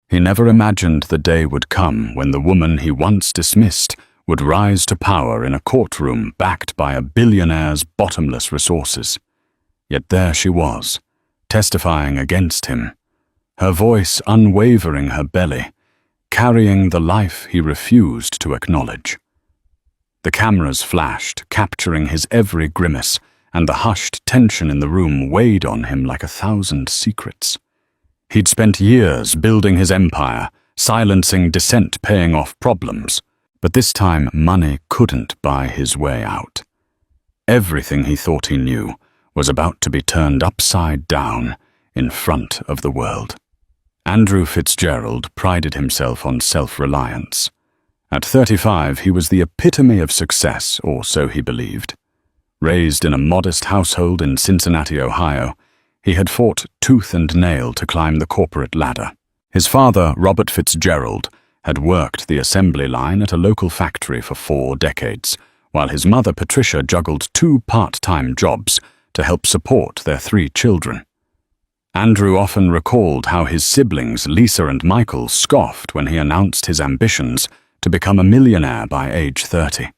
He never imagined the day would come when the woman he once dismissed would rise to power in a courtroom backed by a billionaire's bottomless resources. Yet there she was, testifying against him, her voice unwavering her belly, carrying the life he refused to acknowledge. The cameras flashed, capturing his every grimace, and the hushed tension in the room weighed on him like 1,000 secrets. He'd spent years building his empire, silencing dissent, paying off problems, but this time money couldn't buy his way out. Everything he thought he knew was about to be turned upside down in front of the world. Andrew Fitzgerald prided himself on self-reliance. At 35, he was the epitome of success, or so he believed. Raised in a modest household in Cincinnati, Ohio, he had fought tooth and nail to climb the corporate ladder. His father, Robert Fitzgerald, had worked the assembly line at a local factory for 4 decades, while his mother, Patricia, juggled 2 part-time jobs to help support their 3 children. Andrew often recalled how his siblings, Lisa and Michael, scoffed when he announced his ambitions to become a millionaire by age 30.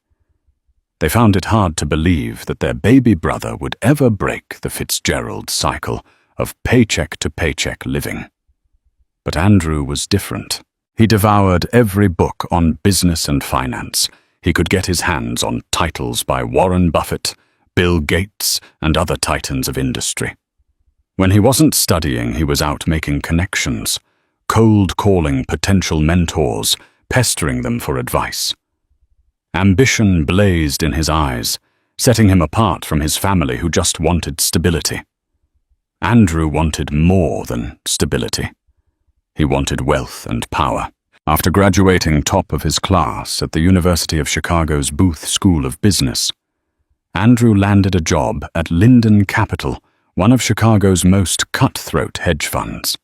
They found it hard to believe that their baby brother would ever break the Fitzgerald cycle of paycheck-to-paycheck living. But Andrew was different. He devoured every book on business and finance. He could get his hands on titles by Warren Buffett, Bill Gates, and other titans of industry. When he wasn't studying, he was out making connections, cold-calling potential mentors, pestering them for advice. Ambition blazed in his eyes, setting him apart from his family who just wanted stability. Andrew wanted more than stability. He wanted wealth and power. After graduating top of his class at the University of Chicago's Booth School of Business, Andrew landed a job at Linden Capital, one of Chicago's most cutthroat hedge funds.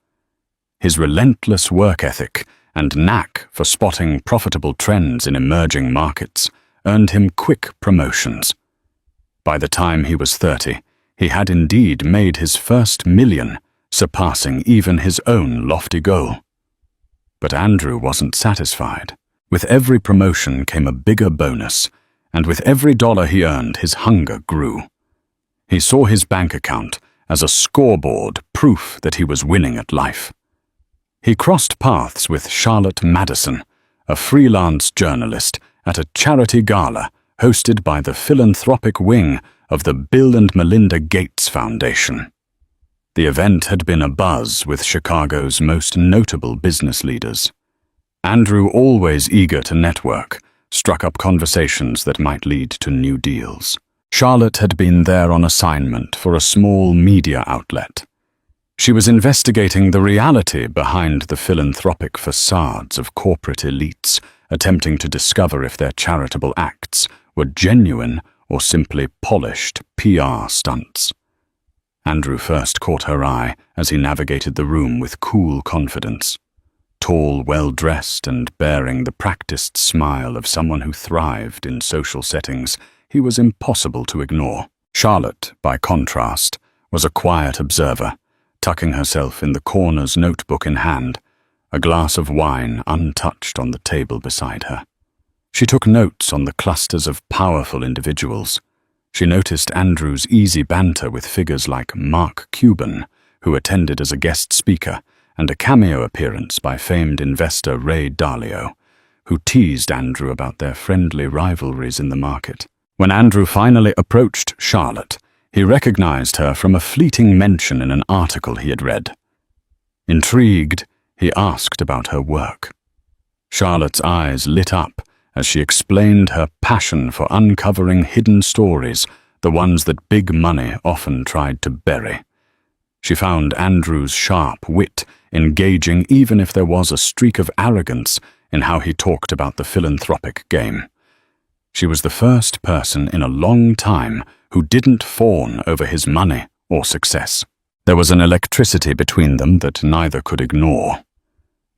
His relentless work ethic and knack for spotting profitable trends in emerging markets earned him quick promotions. By the time he was 30, he had indeed made his first $1 million, surpassing even his own lofty goal. But Andrew wasn't satisfied. With every promotion came a bigger bonus, and with every dollar he earned, his hunger grew. He saw his bank account as a scoreboard, proof that he was winning at life. He crossed paths with Charlotte Madison, a freelance journalist, at a charity gala hosted by the philanthropic wing of the Bill and Melinda Gates Foundation. The event had been abuzz with Chicago's most notable business leaders. Andrew, always eager to network, struck up conversations that might lead to new deals. Charlotte had been there on assignment for a small media outlet. She was investigating the reality behind the philanthropic facades of corporate elites, attempting to discover if their charitable acts were genuine or simply polished PR stunts. Andrew first caught her eye as he navigated the room with cool confidence. Tall, well-dressed, and bearing the practiced smile of someone who thrived in social settings, he was impossible to ignore. Charlotte, by contrast, was a quiet observer, tucking herself in the corner's notebook in hand, a glass of wine untouched on the table beside her. She took notes on the clusters of powerful individuals. She noticed Andrew's easy banter with figures like Mark Cuban, who attended as a guest speaker, and a cameo appearance by famed investor Ray Dalio, who teased Andrew about their friendly rivalries in the market. When Andrew finally approached Charlotte, he recognized her from a fleeting mention in an article he had read. Intrigued, he asked about her work. Charlotte's eyes lit up as she explained her passion for uncovering hidden stories, the ones that big money often tried to bury. She found Andrew's sharp wit engaging, even if there was a streak of arrogance in how he talked about the philanthropic game. She was the first person in a long time who didn't fawn over his money or success. There was an electricity between them that neither could ignore.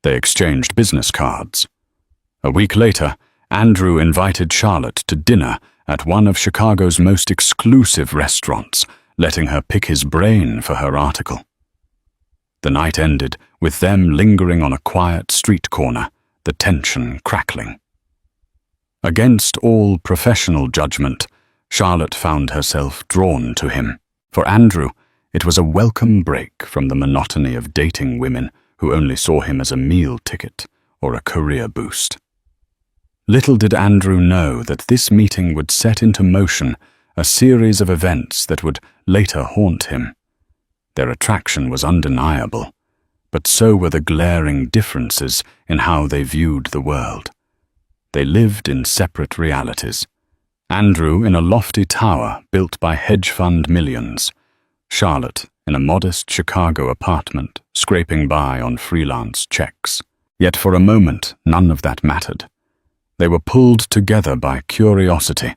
They exchanged business cards. A week later, Andrew invited Charlotte to dinner at one of Chicago's most exclusive restaurants, letting her pick his brain for her article. The night ended with them lingering on a quiet street corner, the tension crackling. Against all professional judgment, Charlotte found herself drawn to him. For Andrew, it was a welcome break from the monotony of dating women who only saw him as a meal ticket or a career boost. Little did Andrew know that this meeting would set into motion a series of events that would later haunt him. Their attraction was undeniable, but so were the glaring differences in how they viewed the world. They lived in separate realities. Andrew in a lofty tower built by hedge fund millions. Charlotte in a modest Chicago apartment, scraping by on freelance checks. Yet for a moment, none of that mattered. They were pulled together by curiosity,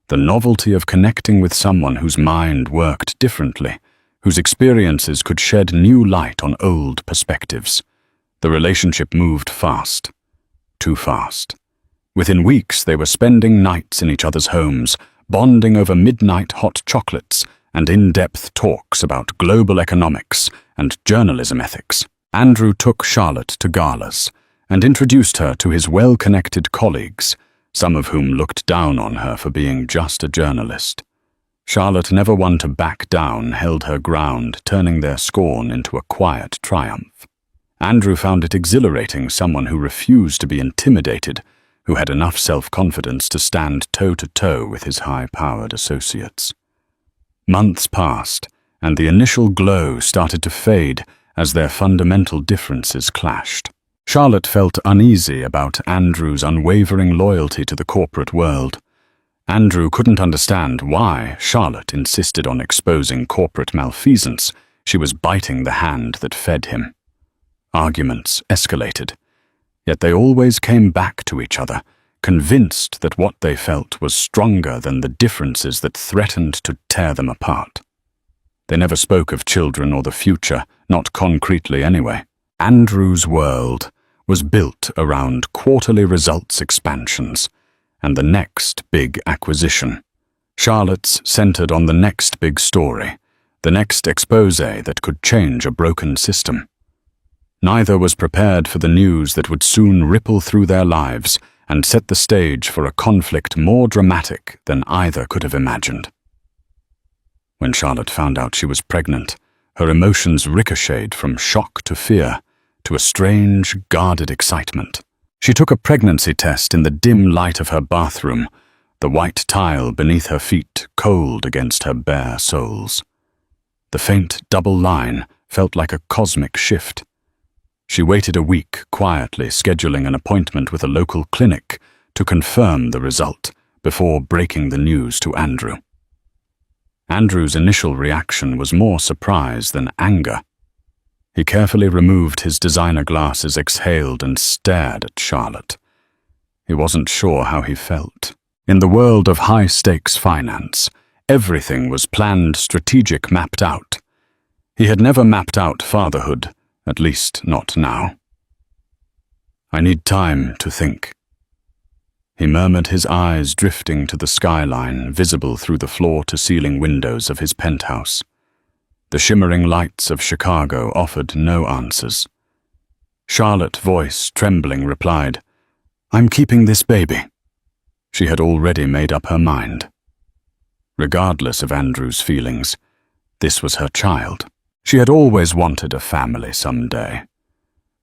the novelty of connecting with someone whose mind worked differently, whose experiences could shed new light on old perspectives. The relationship moved fast. Too fast. Within weeks, they were spending nights in each other's homes, bonding over midnight hot chocolates and in-depth talks about global economics and journalism ethics. Andrew took Charlotte to galas and introduced her to his well-connected colleagues, some of whom looked down on her for being just a journalist. Charlotte, never one to back down, held her ground, turning their scorn into a quiet triumph. Andrew found it exhilarating, someone who refused to be intimidated, who had enough self-confidence to stand toe-to-toe with his high-powered associates. Months passed, and the initial glow started to fade as their fundamental differences clashed. Charlotte felt uneasy about Andrew's unwavering loyalty to the corporate world. Andrew couldn't understand why Charlotte insisted on exposing corporate malfeasance. She was biting the hand that fed him. Arguments escalated, yet they always came back to each other, convinced that what they felt was stronger than the differences that threatened to tear them apart. They never spoke of children or the future, not concretely anyway. Andrew's world was built around quarterly results expansions and the next big acquisition. Charlotte's centered on the next big story, the next expose that could change a broken system. Neither was prepared for the news that would soon ripple through their lives and set the stage for a conflict more dramatic than either could have imagined. When Charlotte found out she was pregnant, her emotions ricocheted from shock to fear, to a strange, guarded excitement. She took a pregnancy test in the dim light of her bathroom, the white tile beneath her feet cold against her bare soles. The faint double line felt like a cosmic shift. She waited a week quietly, scheduling an appointment with a local clinic to confirm the result before breaking the news to Andrew. Andrew's initial reaction was more surprise than anger. He carefully removed his designer glasses, exhaled, and stared at Charlotte. He wasn't sure how he felt. In the world of high-stakes finance, everything was planned, strategic, mapped out. He had never mapped out fatherhood, at least not now. "I need time to think," he murmured, his eyes drifting to the skyline visible through the floor-to-ceiling windows of his penthouse. The shimmering lights of Chicago offered no answers. Charlotte's voice, trembling, replied, "I'm keeping this baby." She had already made up her mind. Regardless of Andrew's feelings, this was her child. She had always wanted a family someday.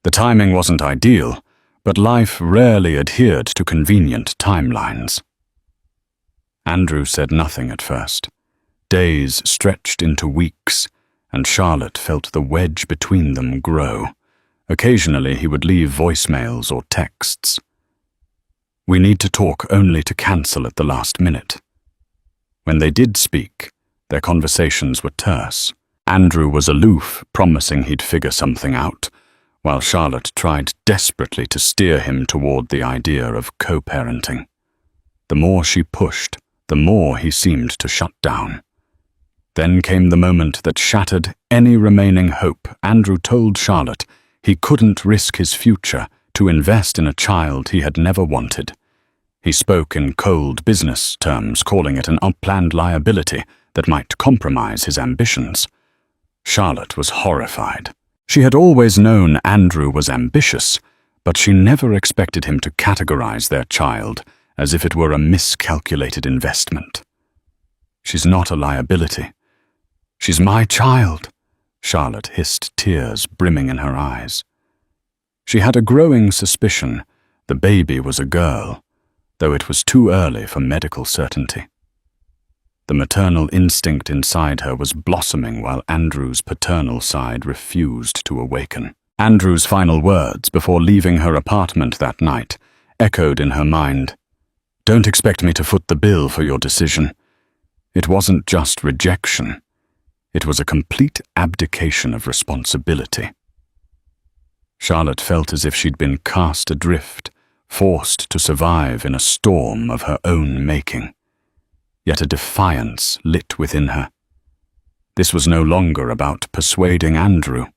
The timing wasn't ideal, but life rarely adhered to convenient timelines. Andrew said nothing at first. Days stretched into weeks, and Charlotte felt the wedge between them grow. Occasionally he would leave voicemails or texts. "We need to talk only to cancel at the last minute." When they did speak, their conversations were terse. Andrew was aloof, promising he'd figure something out, while Charlotte tried desperately to steer him toward the idea of co-parenting. The more she pushed, the more he seemed to shut down. Then came the moment that shattered any remaining hope. Andrew told Charlotte he couldn't risk his future to invest in a child he had never wanted. He spoke in cold business terms, calling it an unplanned liability that might compromise his ambitions. Charlotte was horrified. She had always known Andrew was ambitious, but she never expected him to categorize their child as if it were a miscalculated investment. "She's not a liability. She's my child," Charlotte hissed, tears brimming in her eyes. She had a growing suspicion the baby was a girl, though it was too early for medical certainty. The maternal instinct inside her was blossoming while Andrew's paternal side refused to awaken. Andrew's final words before leaving her apartment that night echoed in her mind. "Don't expect me to foot the bill for your decision." It wasn't just rejection. It was a complete abdication of responsibility. Charlotte felt as if she'd been cast adrift, forced to survive in a storm of her own making. Yet a defiance lit within her. This was no longer about persuading Andrew.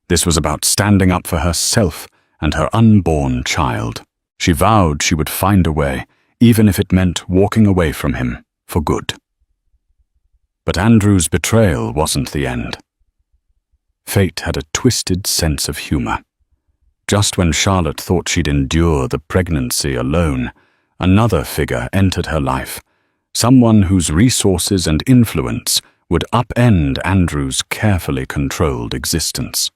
This was about standing up for herself and her unborn child. She vowed she would find a way, even if it meant walking away from him for good. But Andrew's betrayal wasn't the end. Fate had a twisted sense of humor. Just when Charlotte thought she'd endure the pregnancy alone, another figure entered her life, someone whose resources and influence would upend Andrew's carefully controlled existence.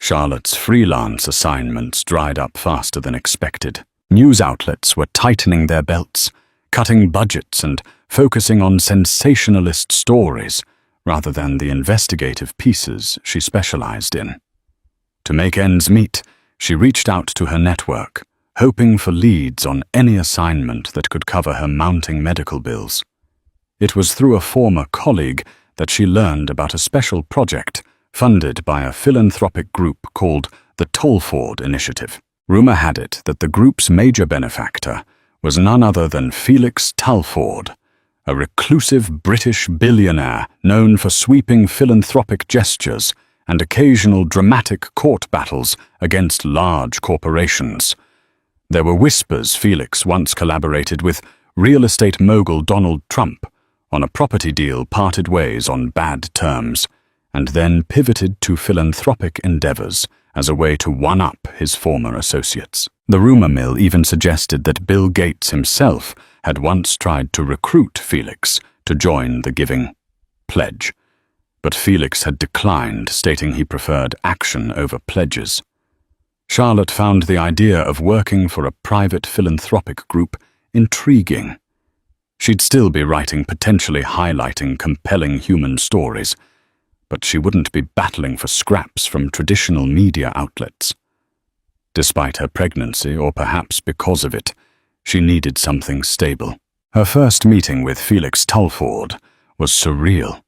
Charlotte's freelance assignments dried up faster than expected. News outlets were tightening their belts, cutting budgets and focusing on sensationalist stories rather than the investigative pieces she specialized in. To make ends meet, she reached out to her network, hoping for leads on any assignment that could cover her mounting medical bills. It was through a former colleague that she learned about a special project funded by a philanthropic group called the Tolford Initiative. Rumor had it that the group's major benefactor was none other than Felix Talford, a reclusive British billionaire known for sweeping philanthropic gestures and occasional dramatic court battles against large corporations. There were whispers Felix once collaborated with real estate mogul Donald Trump on a property deal, parted ways on bad terms, and then pivoted to philanthropic endeavors as a way to one-up his former associates. The rumor mill even suggested that Bill Gates himself had once tried to recruit Felix to join the Giving Pledge, but Felix had declined, stating he preferred action over pledges. Charlotte found the idea of working for a private philanthropic group intriguing. She'd still be writing potentially highlighting compelling human stories, but she wouldn't be battling for scraps from traditional media outlets. Despite her pregnancy, or perhaps because of it, she needed something stable. Her first meeting with Felix Talford was surreal.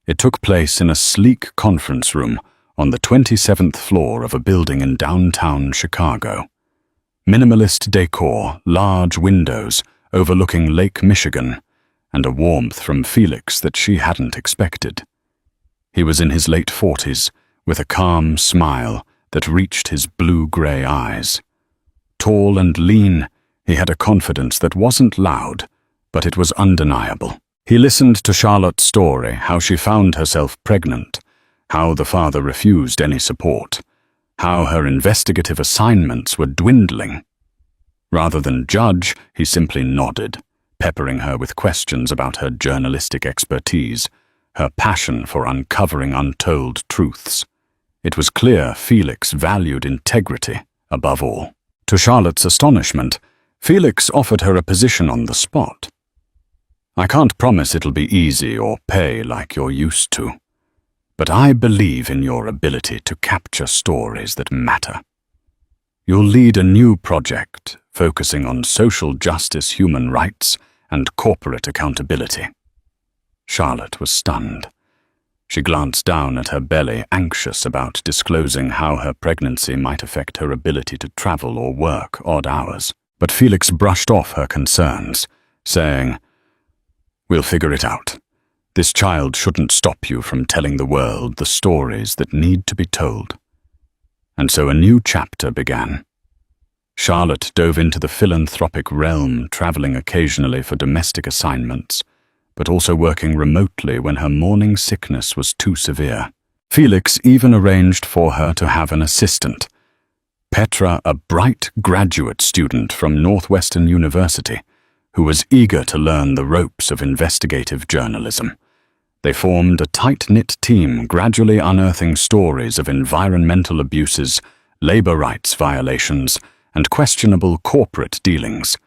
It took place in a sleek conference room on the 27th floor of a building in downtown Chicago. Minimalist decor, large windows overlooking Lake Michigan, and a warmth from Felix that she hadn't expected. He was in his late 40s, with a calm smile that reached his blue-gray eyes. Tall and lean, he had a confidence that wasn't loud, but it was undeniable. He listened to Charlotte's story, how she found herself pregnant, how the father refused any support, how her investigative assignments were dwindling. Rather than judge, he simply nodded, peppering her with questions about her journalistic expertise, her passion for uncovering untold truths. It was clear Felix valued integrity above all. To Charlotte's astonishment, Felix offered her a position on the spot. "I can't promise it'll be easy or pay like you're used to, but I believe in your ability to capture stories that matter. You'll lead a new project focusing on social justice, human rights, and corporate accountability." Charlotte was stunned. She glanced down at her belly, anxious about disclosing how her pregnancy might affect her ability to travel or work odd hours. But Felix brushed off her concerns, saying, "We'll figure it out. This child shouldn't stop you from telling the world the stories that need to be told." And so a new chapter began. Charlotte dove into the philanthropic realm, traveling occasionally for domestic assignments, but also working remotely when her morning sickness was too severe. Felix even arranged for her to have an assistant. Petra, a bright graduate student from Northwestern University, who was eager to learn the ropes of investigative journalism. They formed a tight-knit team, gradually unearthing stories of environmental abuses, labor rights violations, and questionable corporate dealings.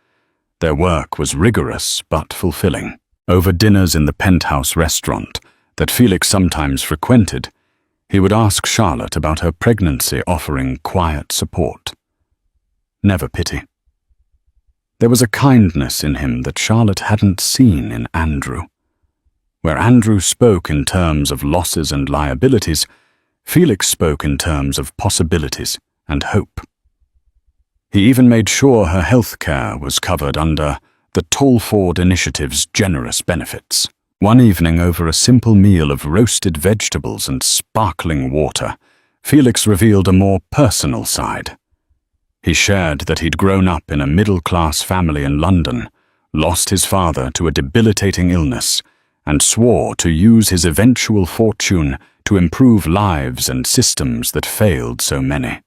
Their work was rigorous but fulfilling. Over dinners in the penthouse restaurant that Felix sometimes frequented, he would ask Charlotte about her pregnancy, offering quiet support. Never pity. There was a kindness in him that Charlotte hadn't seen in Andrew. Where Andrew spoke in terms of losses and liabilities, Felix spoke in terms of possibilities and hope. He even made sure her health care was covered under the Tolford Initiative's generous benefits. One evening, over a simple meal of roasted vegetables and sparkling water, Felix revealed a more personal side. He shared that he'd grown up in a middle-class family in London, lost his father to a debilitating illness, and swore to use his eventual fortune to improve lives and systems that failed so many.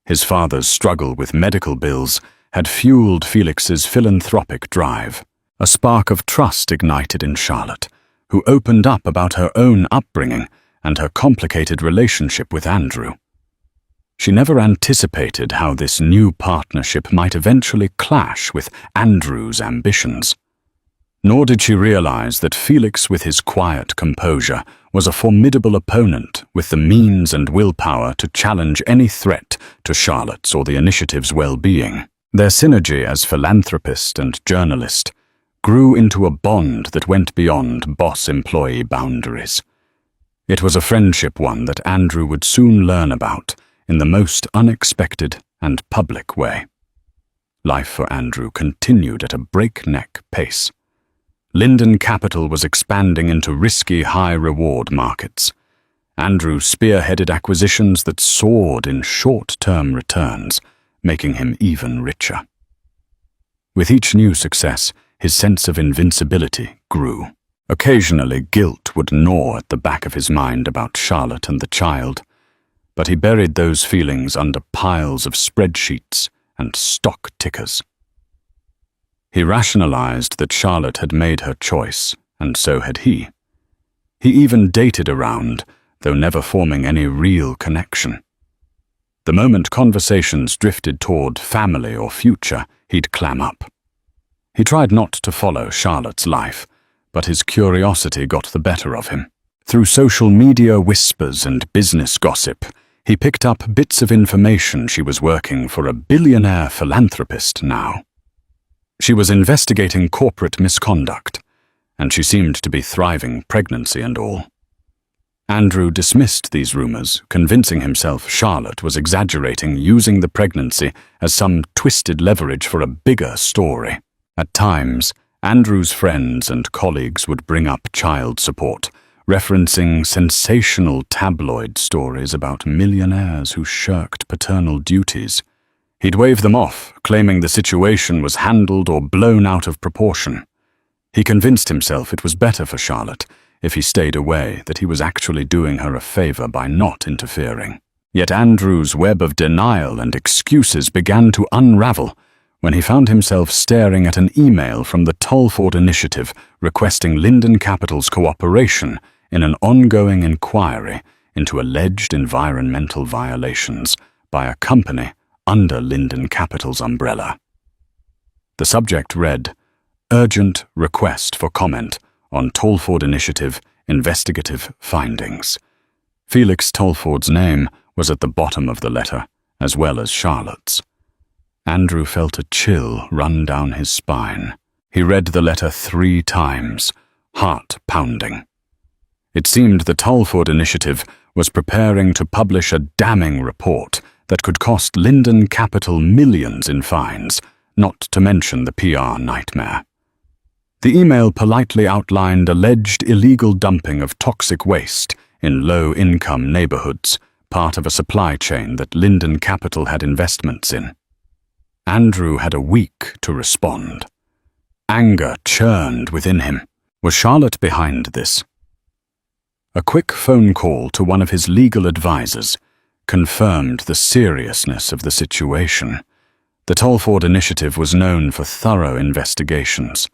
His father's struggle with medical bills had fueled Felix's philanthropic drive. A spark of trust ignited in Charlotte, who opened up about her own upbringing and her complicated relationship with Andrew. She never anticipated how this new partnership might eventually clash with Andrew's ambitions. Nor did she realize that Felix, with his quiet composure, was a formidable opponent with the means and willpower to challenge any threat to Charlotte's or the initiative's well-being. Their synergy as philanthropist and journalist grew into a bond that went beyond boss-employee boundaries. It was a friendship, one that Andrew would soon learn about in the most unexpected and public way. Life for Andrew continued at a breakneck pace. Linden Capital was expanding into risky, high-reward markets. Andrew spearheaded acquisitions that soared in short-term returns, making him even richer. With each new success, his sense of invincibility grew. Occasionally, guilt would gnaw at the back of his mind about Charlotte and the child, but he buried those feelings under piles of spreadsheets and stock tickers. He rationalized that Charlotte had made her choice, and so had he. He even dated around, though never forming any real connection. The moment conversations drifted toward family or future, he'd clam up. He tried not to follow Charlotte's life, but his curiosity got the better of him. Through social media whispers and business gossip, he picked up bits of information she was working for a billionaire philanthropist now. She was investigating corporate misconduct, and she seemed to be thriving, pregnancy and all. Andrew dismissed these rumors, convincing himself Charlotte was exaggerating, using the pregnancy as some twisted leverage for a bigger story. At times, Andrew's friends and colleagues would bring up child support, referencing sensational tabloid stories about millionaires who shirked paternal duties. He'd wave them off, claiming the situation was handled or blown out of proportion. He convinced himself it was better for Charlotte if he stayed away, that he was actually doing her a favor by not interfering. Yet Andrew's web of denial and excuses began to unravel when he found himself staring at an email from the Tolford Initiative requesting Linden Capital's cooperation in an ongoing inquiry into alleged environmental violations by a company under Linden Capital's umbrella. The subject read, "Urgent request for comment on Tolford Initiative investigative findings." Felix Tolford's name was at the bottom of the letter, as well as Charlotte's. Andrew felt a chill run down his spine. He read the letter 3 times, heart pounding. It seemed the Tolford Initiative was preparing to publish a damning report that could cost Linden Capital millions in fines, not to mention the PR nightmare. The email politely outlined alleged illegal dumping of toxic waste in low-income neighborhoods, part of a supply chain that Linden Capital had investments in. Andrew had a week to respond. Anger churned within him. Was Charlotte behind this? A quick phone call to one of his legal advisors confirmed the seriousness of the situation. The Tolford Initiative was known for thorough investigations.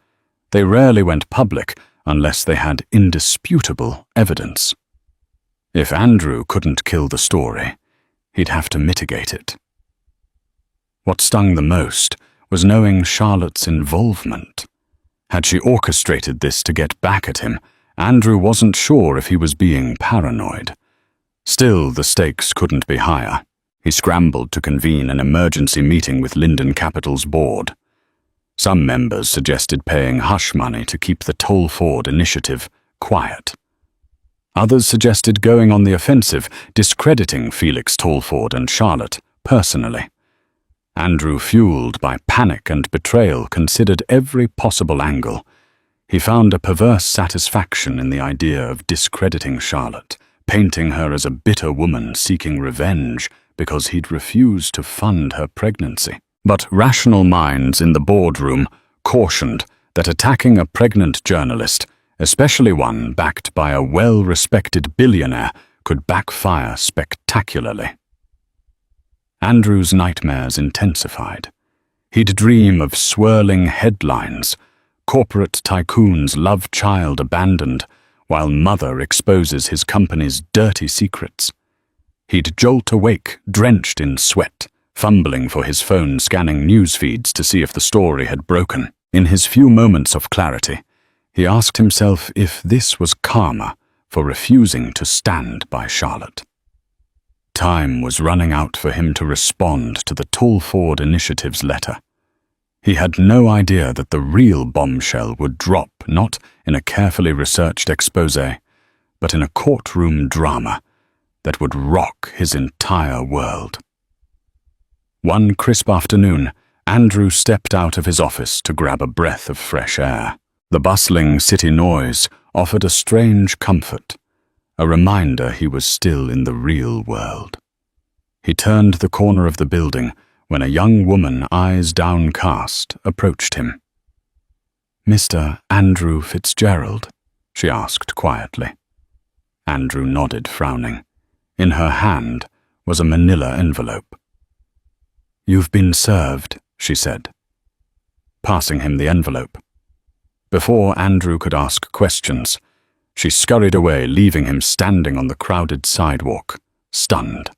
They rarely went public unless they had indisputable evidence. If Andrew couldn't kill the story, he'd have to mitigate it. What stung the most was knowing Charlotte's involvement. Had she orchestrated this to get back at him, Andrew wasn't sure if he was being paranoid. Still, the stakes couldn't be higher. He scrambled to convene an emergency meeting with Linden Capital's board. Some members suggested paying hush money to keep the Tolford Initiative quiet. Others suggested going on the offensive, discrediting Felix Tolford and Charlotte personally. Andrew, fueled by panic and betrayal, considered every possible angle. He found a perverse satisfaction in the idea of discrediting Charlotte, painting her as a bitter woman seeking revenge because he'd refused to fund her pregnancy. But rational minds in the boardroom cautioned that attacking a pregnant journalist, especially one backed by a well-respected billionaire, could backfire spectacularly. Andrew's nightmares intensified. He'd dream of swirling headlines, corporate tycoon's love child abandoned, while mother exposes his company's dirty secrets. He'd jolt awake, drenched in sweat, fumbling for his phone, scanning news feeds to see if the story had broken. In his few moments of clarity, he asked himself if this was karma for refusing to stand by Charlotte. Time was running out for him to respond to the Tolford Initiative's letter. He had no idea that the real bombshell would drop not in a carefully researched exposé, but in a courtroom drama that would rock his entire world. One crisp afternoon, Andrew stepped out of his office to grab a breath of fresh air. The bustling city noise offered a strange comfort, a reminder he was still in the real world. He turned the corner of the building when a young woman, eyes downcast, approached him. "Mr. Andrew Fitzgerald?" she asked quietly. Andrew nodded, frowning. In her hand was a manila envelope. "You've been served," she said, passing him the envelope. Before Andrew could ask questions, she scurried away, leaving him standing on the crowded sidewalk, stunned.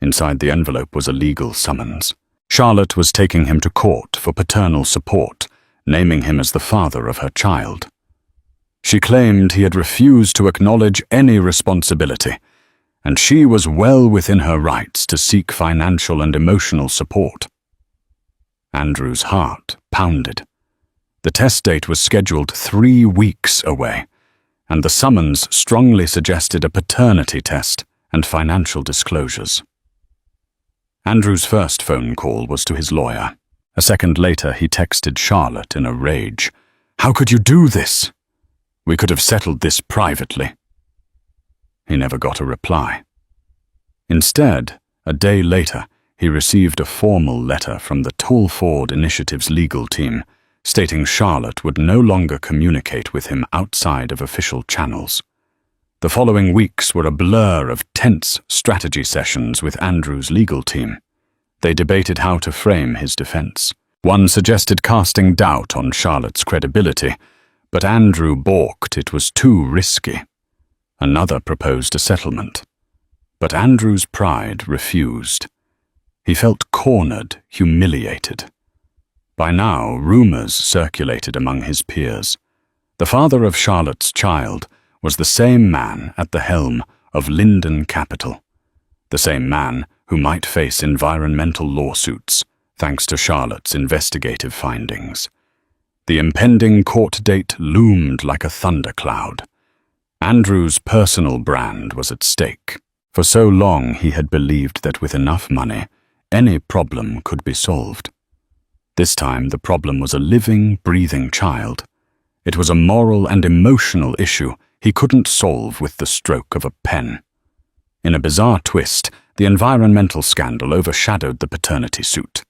Inside the envelope was a legal summons. Charlotte was taking him to court for paternal support, naming him as the father of her child. She claimed he had refused to acknowledge any responsibility, and she was well within her rights to seek financial and emotional support. Andrew's heart pounded. The test date was scheduled 3 weeks away, and the summons strongly suggested a paternity test and financial disclosures. Andrew's first phone call was to his lawyer. A second later, he texted Charlotte in a rage. "How could you do this? We could have settled this privately." He never got a reply. Instead, a day later, he received a formal letter from the Tolford Initiative's legal team, stating Charlotte would no longer communicate with him outside of official channels. The following weeks were a blur of tense strategy sessions with Andrew's legal team. They debated how to frame his defense. One suggested casting doubt on Charlotte's credibility, but Andrew balked. It was too risky. Another proposed a settlement, but Andrew's pride refused. He felt cornered, humiliated. By now, rumors circulated among his peers. The father of Charlotte's child was the same man at the helm of Linden Capital, the same man who might face environmental lawsuits thanks to Charlotte's investigative findings. The impending court date loomed like a thundercloud. Andrew's personal brand was at stake. For so long he had believed that with enough money, any problem could be solved. This time the problem was a living, breathing child. It was a moral and emotional issue he couldn't solve with the stroke of a pen. In a bizarre twist, the environmental scandal overshadowed the paternity suit.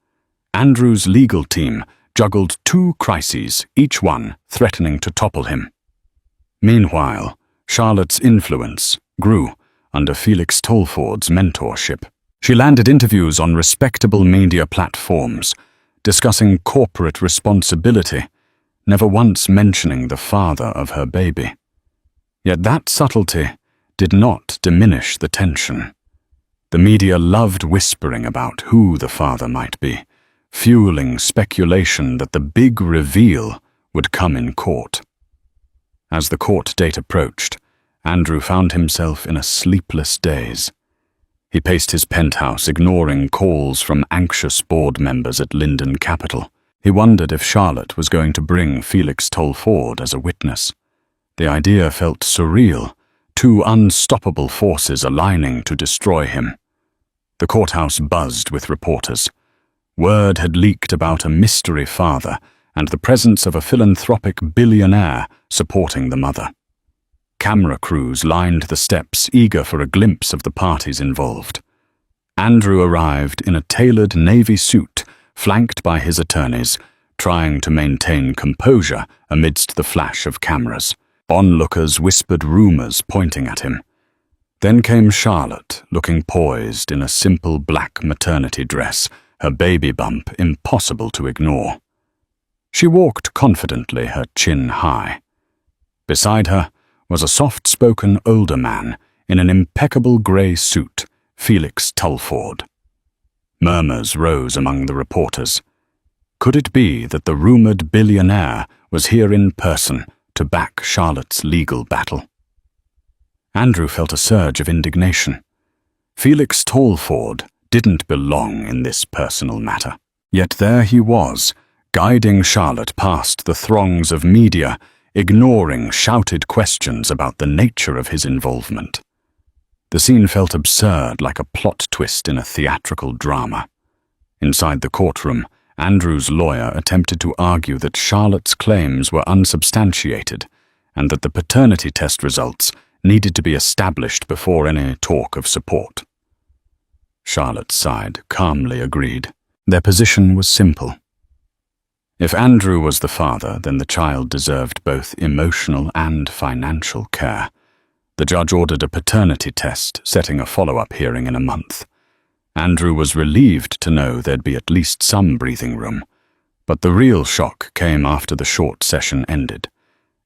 Andrew's legal team juggled 2 crises, each one threatening to topple him. Meanwhile, Charlotte's influence grew under Felix Tolford's mentorship. She landed interviews on respectable media platforms, discussing corporate responsibility, never once mentioning the father of her baby. Yet that subtlety did not diminish the tension. The media loved whispering about who the father might be, fueling speculation that the big reveal would come in court. As the court date approached, Andrew found himself in a sleepless daze. He paced his penthouse, ignoring calls from anxious board members at Linden Capital. He wondered if Charlotte was going to bring Felix Tolford as a witness. The idea felt surreal, two unstoppable forces aligning to destroy him. The courthouse buzzed with reporters. Word had leaked about a mystery father and the presence of a philanthropic billionaire supporting the mother. Camera crews lined the steps, eager for a glimpse of the parties involved. Andrew arrived in a tailored navy suit, flanked by his attorneys, trying to maintain composure amidst the flash of cameras. Onlookers whispered rumors pointing at him. Then came Charlotte, looking poised in a simple black maternity dress, her baby bump impossible to ignore. She walked confidently, her chin high. Beside her was a soft-spoken older man in an impeccable grey suit, Felix Tolford. Murmurs rose among the reporters. Could it be that the rumoured billionaire was here in person to back Charlotte's legal battle? Andrew felt a surge of indignation. Felix Tolford didn't belong in this personal matter. Yet there he was, guiding Charlotte past the throngs of media, ignoring shouted questions about the nature of his involvement. The scene felt absurd, like a plot twist in a theatrical drama. Inside the courtroom, Andrew's lawyer attempted to argue that Charlotte's claims were unsubstantiated and that the paternity test results needed to be established before any talk of support. Charlotte's side calmly agreed. Their position was simple. If Andrew was the father, then the child deserved both emotional and financial care. The judge ordered a paternity test, setting a follow-up hearing in a month. Andrew was relieved to know there'd be at least some breathing room. But the real shock came after the short session ended.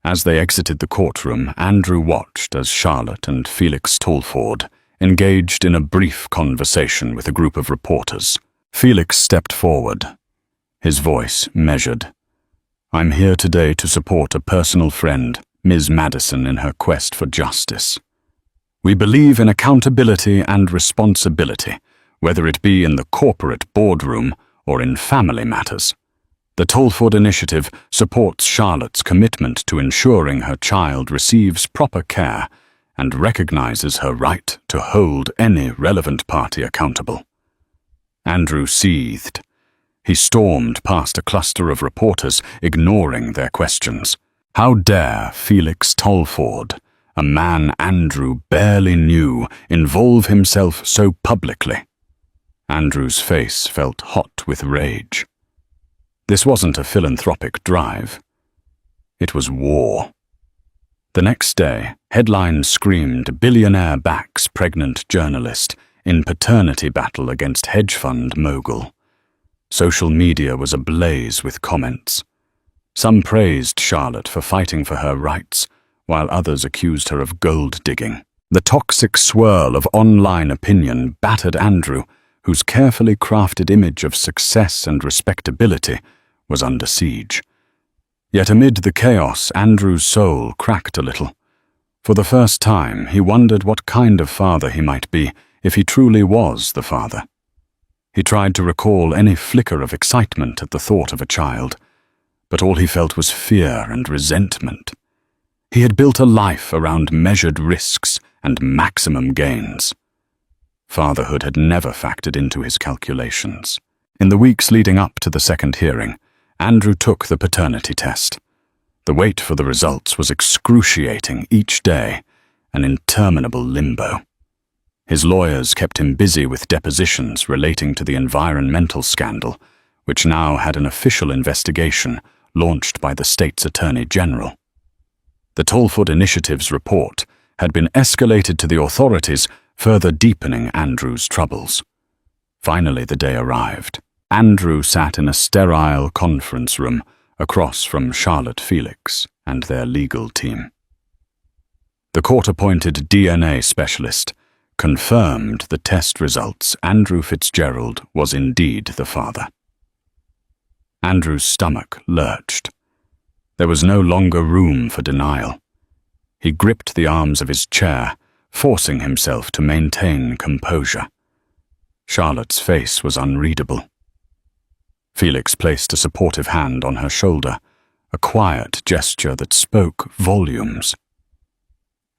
As they exited the courtroom, Andrew watched as Charlotte and Felix Tolford engaged in a brief conversation with a group of reporters. Felix stepped forward, his voice measured. "I'm here today to support a personal friend, Ms. Madison, in her quest for justice. We believe in accountability and responsibility, whether it be in the corporate boardroom or in family matters. The Tolford Initiative supports Charlotte's commitment to ensuring her child receives proper care and recognizes her right to hold any relevant party accountable." Andrew seethed. He stormed past a cluster of reporters, ignoring their questions. How dare Felix Tolford, a man Andrew barely knew, involve himself so publicly? Andrew's face felt hot with rage. This wasn't a philanthropic drive. It was war. The next day, headlines screamed, "Billionaire backs pregnant journalist in paternity battle against hedge fund mogul." Social media was ablaze with comments. Some praised Charlotte for fighting for her rights, while others accused her of gold digging. The toxic swirl of online opinion battered Andrew, whose carefully crafted image of success and respectability was under siege. Yet amid the chaos, Andrew's soul cracked a little. For the first time, he wondered what kind of father he might be if he truly was the father. He tried to recall any flicker of excitement at the thought of a child, but all he felt was fear and resentment. He had built a life around measured risks and maximum gains. Fatherhood had never factored into his calculations. In the weeks leading up to the second hearing, Andrew took the paternity test. The wait for the results was excruciating each day, an interminable limbo. His lawyers kept him busy with depositions relating to the environmental scandal, which now had an official investigation launched by the state's Attorney General. The Tolford Initiative's report had been escalated to the authorities, further deepening Andrew's troubles. Finally, the day arrived. Andrew sat in a sterile conference room across from Charlotte Felix and their legal team. The court-appointed DNA specialist confirmed the test results. Andrew Fitzgerald was indeed the father. Andrew's stomach lurched. There was no longer room for denial. He gripped the arms of his chair, forcing himself to maintain composure. Charlotte's face was unreadable. Felix placed a supportive hand on her shoulder, a quiet gesture that spoke volumes.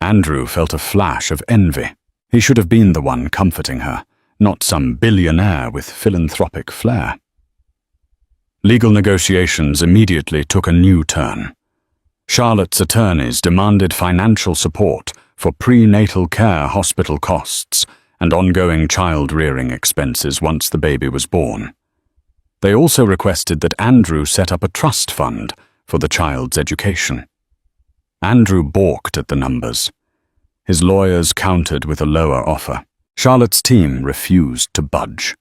Andrew felt a flash of envy. He should have been the one comforting her, not some billionaire with philanthropic flair. Legal negotiations immediately took a new turn. Charlotte's attorneys demanded financial support for prenatal care hospital costs and ongoing child-rearing expenses once the baby was born. They also requested that Andrew set up a trust fund for the child's education. Andrew balked at the numbers. His lawyers countered with a lower offer. Charlotte's team refused to budge,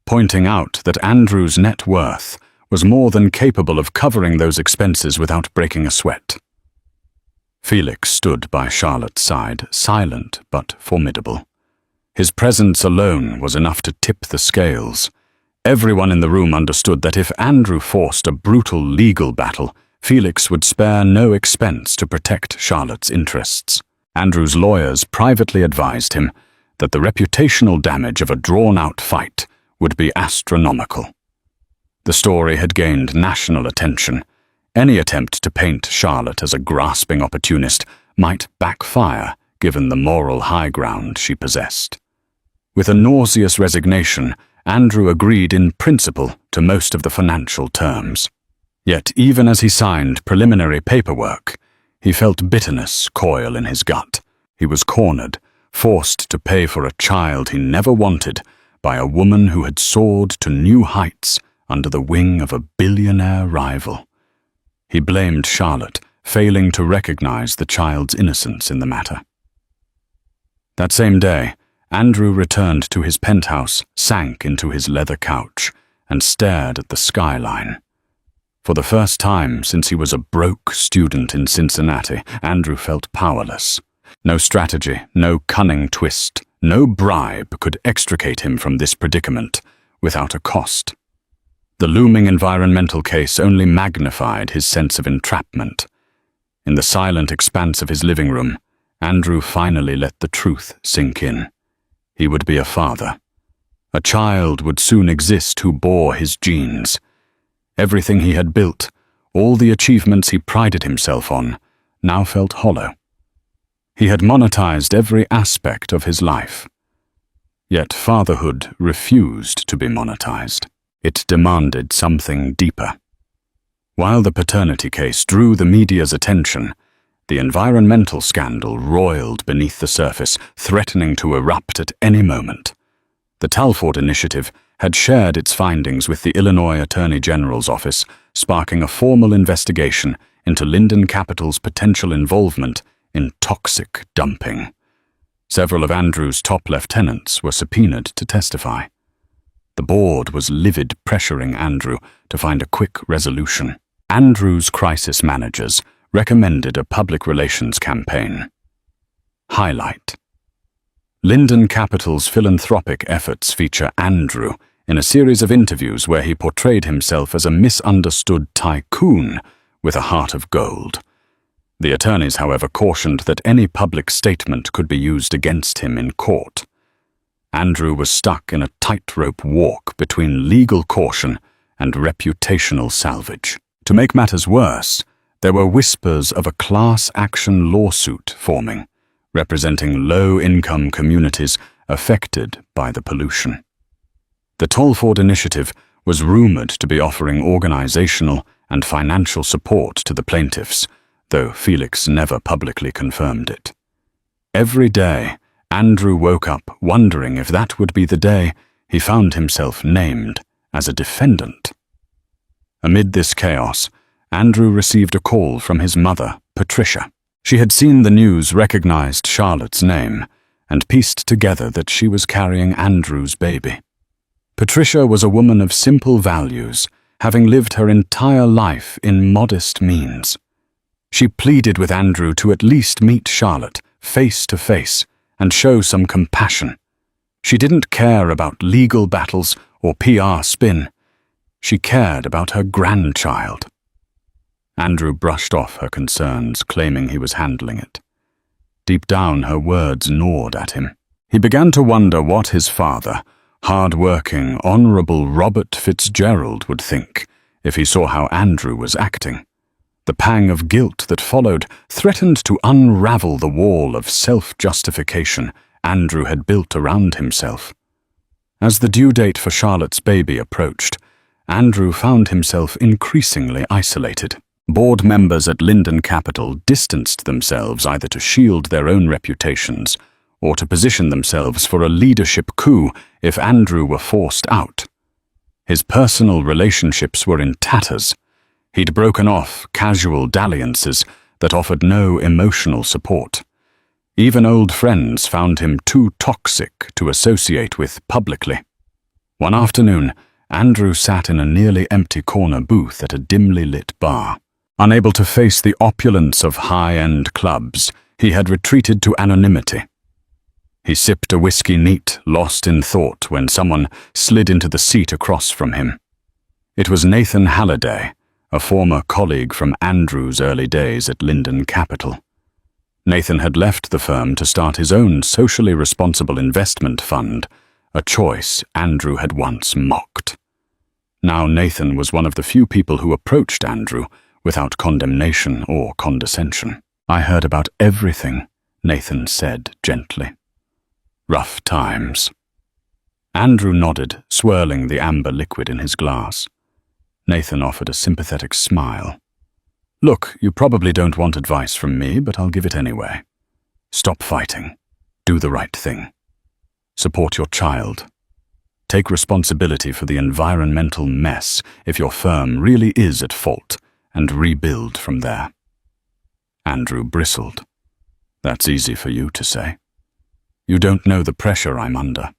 pointing out that Andrew's net worth was more than capable of covering those expenses without breaking a sweat. Felix stood by Charlotte's side, silent but formidable. His presence alone was enough to tip the scales. Everyone in the room understood that if Andrew forced a brutal legal battle, Felix would spare no expense to protect Charlotte's interests. Andrew's lawyers privately advised him that the reputational damage of a drawn-out fight would be astronomical. The story had gained national attention. Any attempt to paint Charlotte as a grasping opportunist might backfire, given the moral high ground she possessed. With a nauseous resignation, Andrew agreed in principle to most of the financial terms. Yet even as he signed preliminary paperwork, he felt bitterness coil in his gut. He was cornered, forced to pay for a child he never wanted by a woman who had soared to new heights under the wing of a billionaire rival. He blamed Charlotte, failing to recognize the child's innocence in the matter. That same day, Andrew returned to his penthouse, sank into his leather couch, and stared at the skyline. For the first time since he was a broke student in Cincinnati, Andrew felt powerless. No strategy, no cunning twist, no bribe could extricate him from this predicament without a cost. The looming environmental case only magnified his sense of entrapment. In the silent expanse of his living room, Andrew finally let the truth sink in. He would be a father. A child would soon exist who bore his genes. Everything he had built, all the achievements he prided himself on, now felt hollow. He had monetized every aspect of his life. Yet fatherhood refused to be monetized. It demanded something deeper. While the paternity case drew the media's attention, the environmental scandal roiled beneath the surface, threatening to erupt at any moment. The Talford Initiative had shared its findings with the Illinois Attorney General's office, sparking a formal investigation into Linden Capital's potential involvement in toxic dumping. Several of Andrew's top lieutenants were subpoenaed to testify. The board was livid, pressuring Andrew to find a quick resolution. Andrew's crisis managers recommended a public relations campaign. Highlight: Linden Capital's philanthropic efforts feature Andrew in a series of interviews where he portrayed himself as a misunderstood tycoon with a heart of gold. The attorneys, however, cautioned that any public statement could be used against him in court. Andrew was stuck in a tightrope walk between legal caution and reputational salvage. To make matters worse, there were whispers of a class action lawsuit forming, representing low-income communities affected by the pollution. The Talford Initiative was rumored to be offering organizational and financial support to the plaintiffs, though Felix never publicly confirmed it. Every day, Andrew woke up wondering if that would be the day he found himself named as a defendant. Amid this chaos, Andrew received a call from his mother, Patricia. She had seen the news, recognized Charlotte's name, and pieced together that she was carrying Andrew's baby. Patricia was a woman of simple values, having lived her entire life in modest means. She pleaded with Andrew to at least meet Charlotte face to face and show some compassion. She didn't care about legal battles or PR spin. She cared about her grandchild. Andrew brushed off her concerns, claiming he was handling it. Deep down, her words gnawed at him. He began to wonder what his father, hard-working, honorable Robert Fitzgerald, would think if he saw how Andrew was acting. The pang of guilt that followed threatened to unravel the wall of self-justification Andrew had built around himself. As the due date for Charlotte's baby approached, Andrew found himself increasingly isolated. Board members at Linden Capital distanced themselves either to shield their own reputations or to position themselves for a leadership coup if Andrew were forced out. His personal relationships were in tatters. He'd broken off casual dalliances that offered no emotional support. Even old friends found him too toxic to associate with publicly. One afternoon, Andrew sat in a nearly empty corner booth at a dimly lit bar. Unable to face the opulence of high-end clubs, he had retreated to anonymity. He sipped a whiskey neat, lost in thought, when someone slid into the seat across from him. It was Nathan Halliday, a former colleague from Andrew's early days at Linden Capital. Nathan had left the firm to start his own socially responsible investment fund, a choice Andrew had once mocked. Now Nathan was one of the few people who approached Andrew without condemnation or condescension. "I heard about everything," Nathan said gently. "Rough times." Andrew nodded, swirling the amber liquid in his glass. Nathan offered a sympathetic smile. "Look, you probably don't want advice from me, but I'll give it anyway. Stop fighting. Do the right thing. Support your child. Take responsibility for the environmental mess if your firm really is at fault, and rebuild from there." Andrew bristled. "That's easy for you to say. You don't know the pressure I'm under."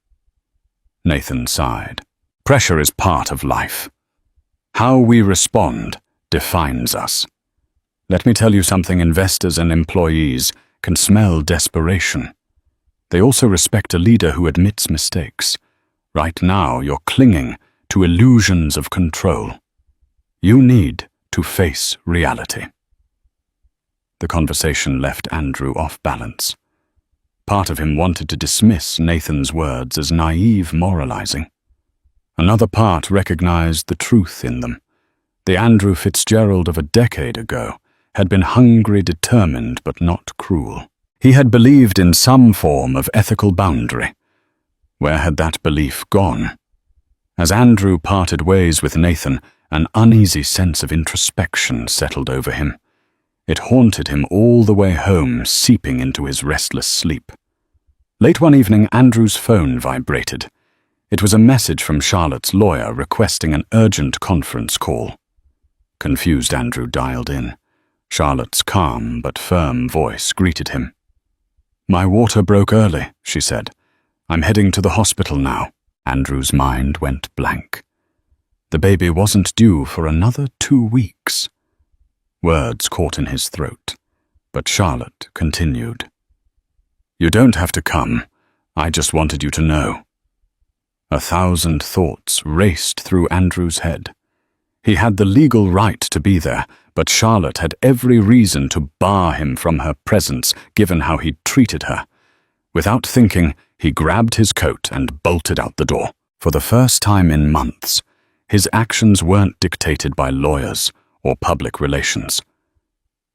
Nathan sighed. "Pressure is part of life. How we respond defines us. Let me tell you something: investors and employees can smell desperation. They also respect a leader who admits mistakes. Right now, you're clinging to illusions of control. You need to face reality." The conversation left Andrew off balance. Part of him wanted to dismiss Nathan's words as naive moralizing. Another part recognized the truth in them. The Andrew Fitzgerald of a decade ago had been hungry, determined, but not cruel. He had believed in some form of ethical boundary. Where had that belief gone? As Andrew parted ways with Nathan, an uneasy sense of introspection settled over him. It haunted him all the way home, seeping into his restless sleep. Late one evening, Andrew's phone vibrated. It was a message from Charlotte's lawyer requesting an urgent conference call. Confused, Andrew dialed in. Charlotte's calm but firm voice greeted him. "My water broke early," she said. "I'm heading to the hospital now." Andrew's mind went blank. The baby wasn't due for another 2 weeks. Words caught in his throat, but Charlotte continued. "You don't have to come. I just wanted you to know." 1,000 thoughts raced through Andrew's head. He had the legal right to be there, but Charlotte had every reason to bar him from her presence, given how he'd treated her. Without thinking, he grabbed his coat and bolted out the door. For the first time in months, his actions weren't dictated by lawyers or public relations.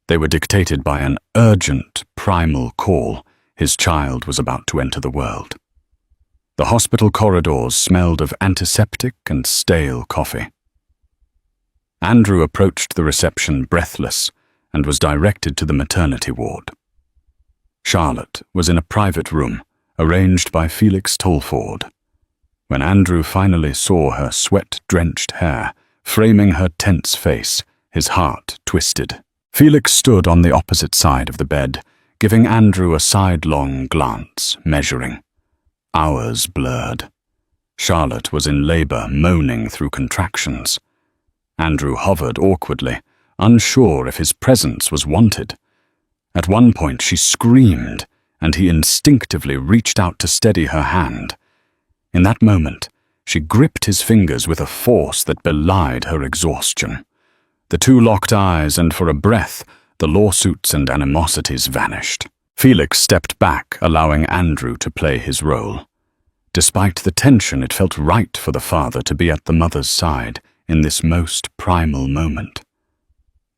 They were dictated by an urgent, primal call. His child was about to enter the world. The hospital corridors smelled of antiseptic and stale coffee. Andrew approached the reception breathless and was directed to the maternity ward. Charlotte was in a private room, arranged by Felix Tolford. When Andrew finally saw her sweat-drenched hair framing her tense face, his heart twisted. Felix stood on the opposite side of the bed, giving Andrew a sidelong glance, measuring. Hours blurred. Charlotte was in labor, moaning through contractions. Andrew hovered awkwardly, unsure if his presence was wanted. At one point she screamed, and he instinctively reached out to steady her hand. In that moment, she gripped his fingers with a force that belied her exhaustion. The two locked eyes, and for a breath, the lawsuits and animosities vanished. Felix stepped back, allowing Andrew to play his role. Despite the tension, it felt right for the father to be at the mother's side in this most primal moment.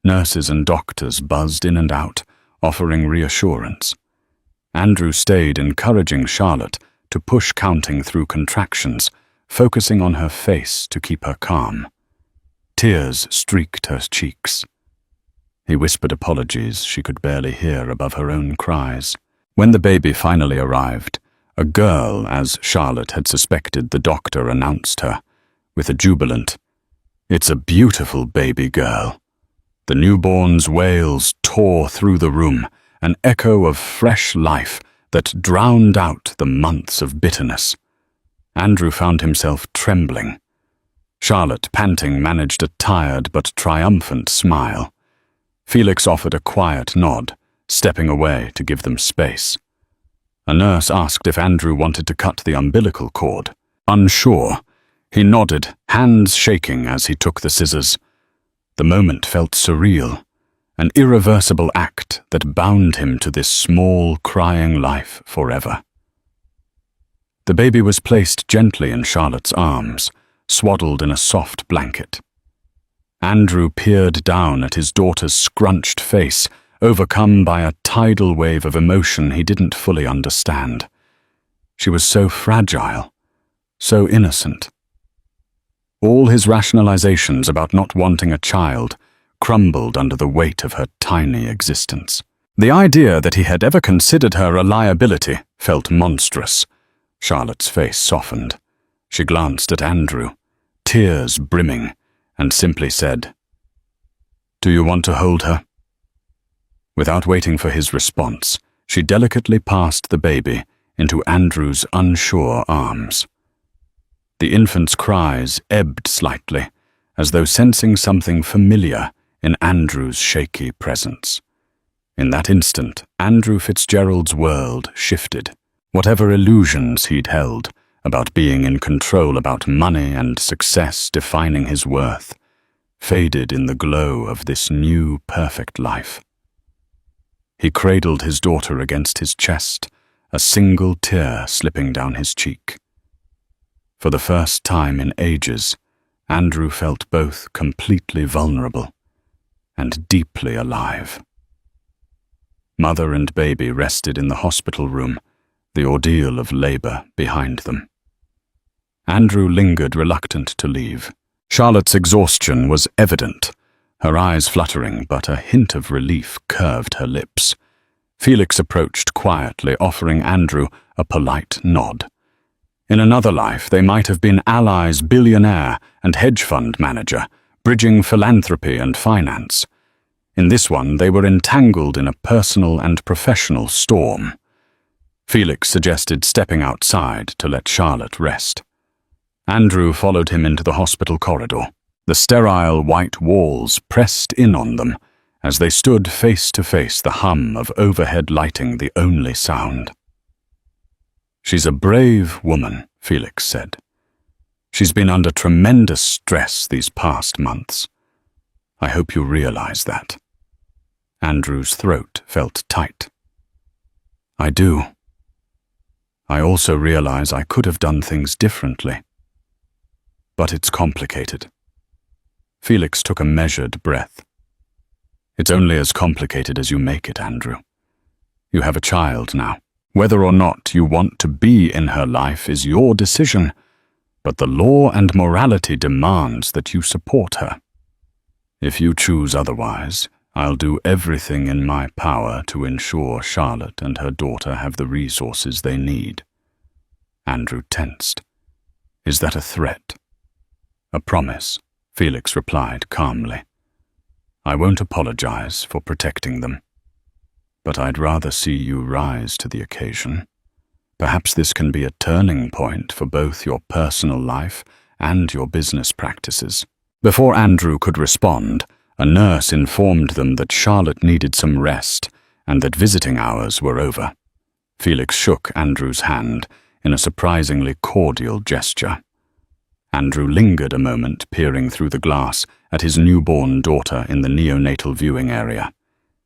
Nurses and doctors buzzed in and out, offering reassurance. Andrew stayed encouraging Charlotte to push counting through contractions, focusing on her face to keep her calm. Tears streaked her cheeks. He whispered apologies she could barely hear above her own cries. When the baby finally arrived, a girl, as Charlotte had suspected, the doctor announced her, with a jubilant, "It's a beautiful baby girl." The newborn's wails tore through the room, an echo of fresh life that drowned out the months of bitterness. Andrew found himself trembling. Charlotte, panting, managed a tired but triumphant smile. Felix offered a quiet nod, stepping away to give them space. A nurse asked if Andrew wanted to cut the umbilical cord. Unsure, he nodded, hands shaking as he took the scissors. The moment felt surreal, an irreversible act that bound him to this small, crying life forever. The baby was placed gently in Charlotte's arms, swaddled in a soft blanket. Andrew peered down at his daughter's scrunched face, overcome by a tidal wave of emotion he didn't fully understand. She was so fragile, so innocent. All his rationalizations about not wanting a child crumbled under the weight of her tiny existence. The idea that he had ever considered her a liability felt monstrous. Charlotte's face softened. She glanced at Andrew, tears brimming, and simply said, "Do you want to hold her?" Without waiting for his response, she delicately passed the baby into Andrew's unsure arms. The infant's cries ebbed slightly, as though sensing something familiar in Andrew's shaky presence. In that instant, Andrew Fitzgerald's world shifted. Whatever illusions he'd held about being in control, about money and success defining his worth, faded in the glow of this new, perfect life. He cradled his daughter against his chest, a single tear slipping down his cheek. For the first time in ages, Andrew felt both completely vulnerable and deeply alive. Mother and baby rested in the hospital room, the ordeal of labor behind them. Andrew lingered, reluctant to leave. Charlotte's exhaustion was evident, her eyes fluttering, but a hint of relief curved her lips. Felix approached quietly, offering Andrew a polite nod. In another life, they might have been allies, billionaire and hedge fund manager, bridging philanthropy and finance. In this one, they were entangled in a personal and professional storm. Felix suggested stepping outside to let Charlotte rest. Andrew followed him into the hospital corridor. The sterile white walls pressed in on them as they stood face to face, the hum of overhead lighting the only sound. "She's a brave woman," Felix said. "She's been under tremendous stress these past months. I hope you realize that." Andrew's throat felt tight. "I do. I also realize I could have done things differently. But it's complicated." Felix took a measured breath. "It's only as complicated as you make it, Andrew. You have a child now. Whether or not you want to be in her life is your decision, but the law and morality demands that you support her. If you choose otherwise, I'll do everything in my power to ensure Charlotte and her daughter have the resources they need." Andrew tensed. "Is that a threat?" "A promise," Felix replied calmly. I won't apologize for protecting them. But I'd rather see you rise to the occasion. Perhaps this can be a turning point for both your personal life and your business practices." Before Andrew could respond, a nurse informed them that Charlotte needed some rest and that visiting hours were over. Felix shook Andrew's hand in a surprisingly cordial gesture. Andrew lingered a moment, peering through the glass at his newborn daughter in the neonatal viewing area.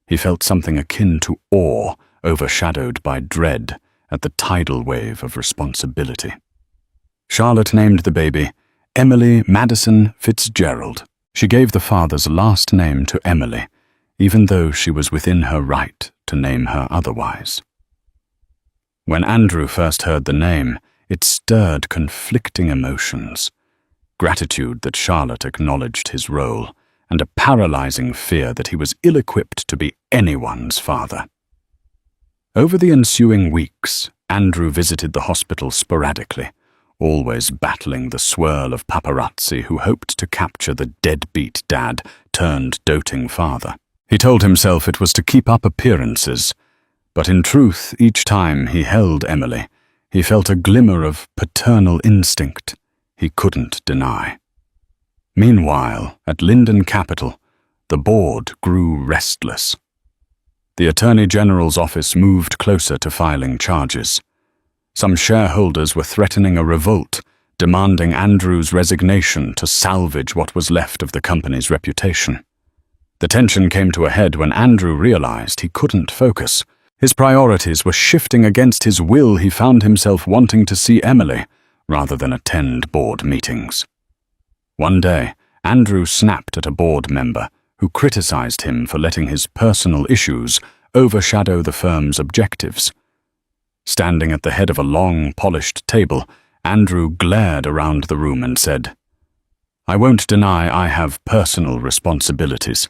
He felt something akin to awe, overshadowed by dread at the tidal wave of responsibility. Charlotte named the baby Emily Madison Fitzgerald. She gave the father's last name to Emily, even though she was within her right to name her otherwise. When Andrew first heard the name, it stirred conflicting emotions: gratitude that Charlotte acknowledged his role, and a paralyzing fear that he was ill-equipped to be anyone's father. Over the ensuing weeks, Andrew visited the hospital sporadically, always battling the swirl of paparazzi who hoped to capture the deadbeat dad turned doting father. He told himself it was to keep up appearances, but in truth, each time he held Emily, he felt a glimmer of paternal instinct he couldn't deny. Meanwhile, at Linden Capital, the board grew restless. The Attorney General's office moved closer to filing charges. Some shareholders were threatening a revolt, demanding Andrew's resignation to salvage what was left of the company's reputation. The tension came to a head when Andrew realized he couldn't focus. His priorities were shifting against his will. He found himself wanting to see Emily rather than attend board meetings. One day, Andrew snapped at a board member who criticized him for letting his personal issues overshadow the firm's objectives. Standing at the head of a long, polished table, Andrew glared around the room and said, "I won't deny I have personal responsibilities,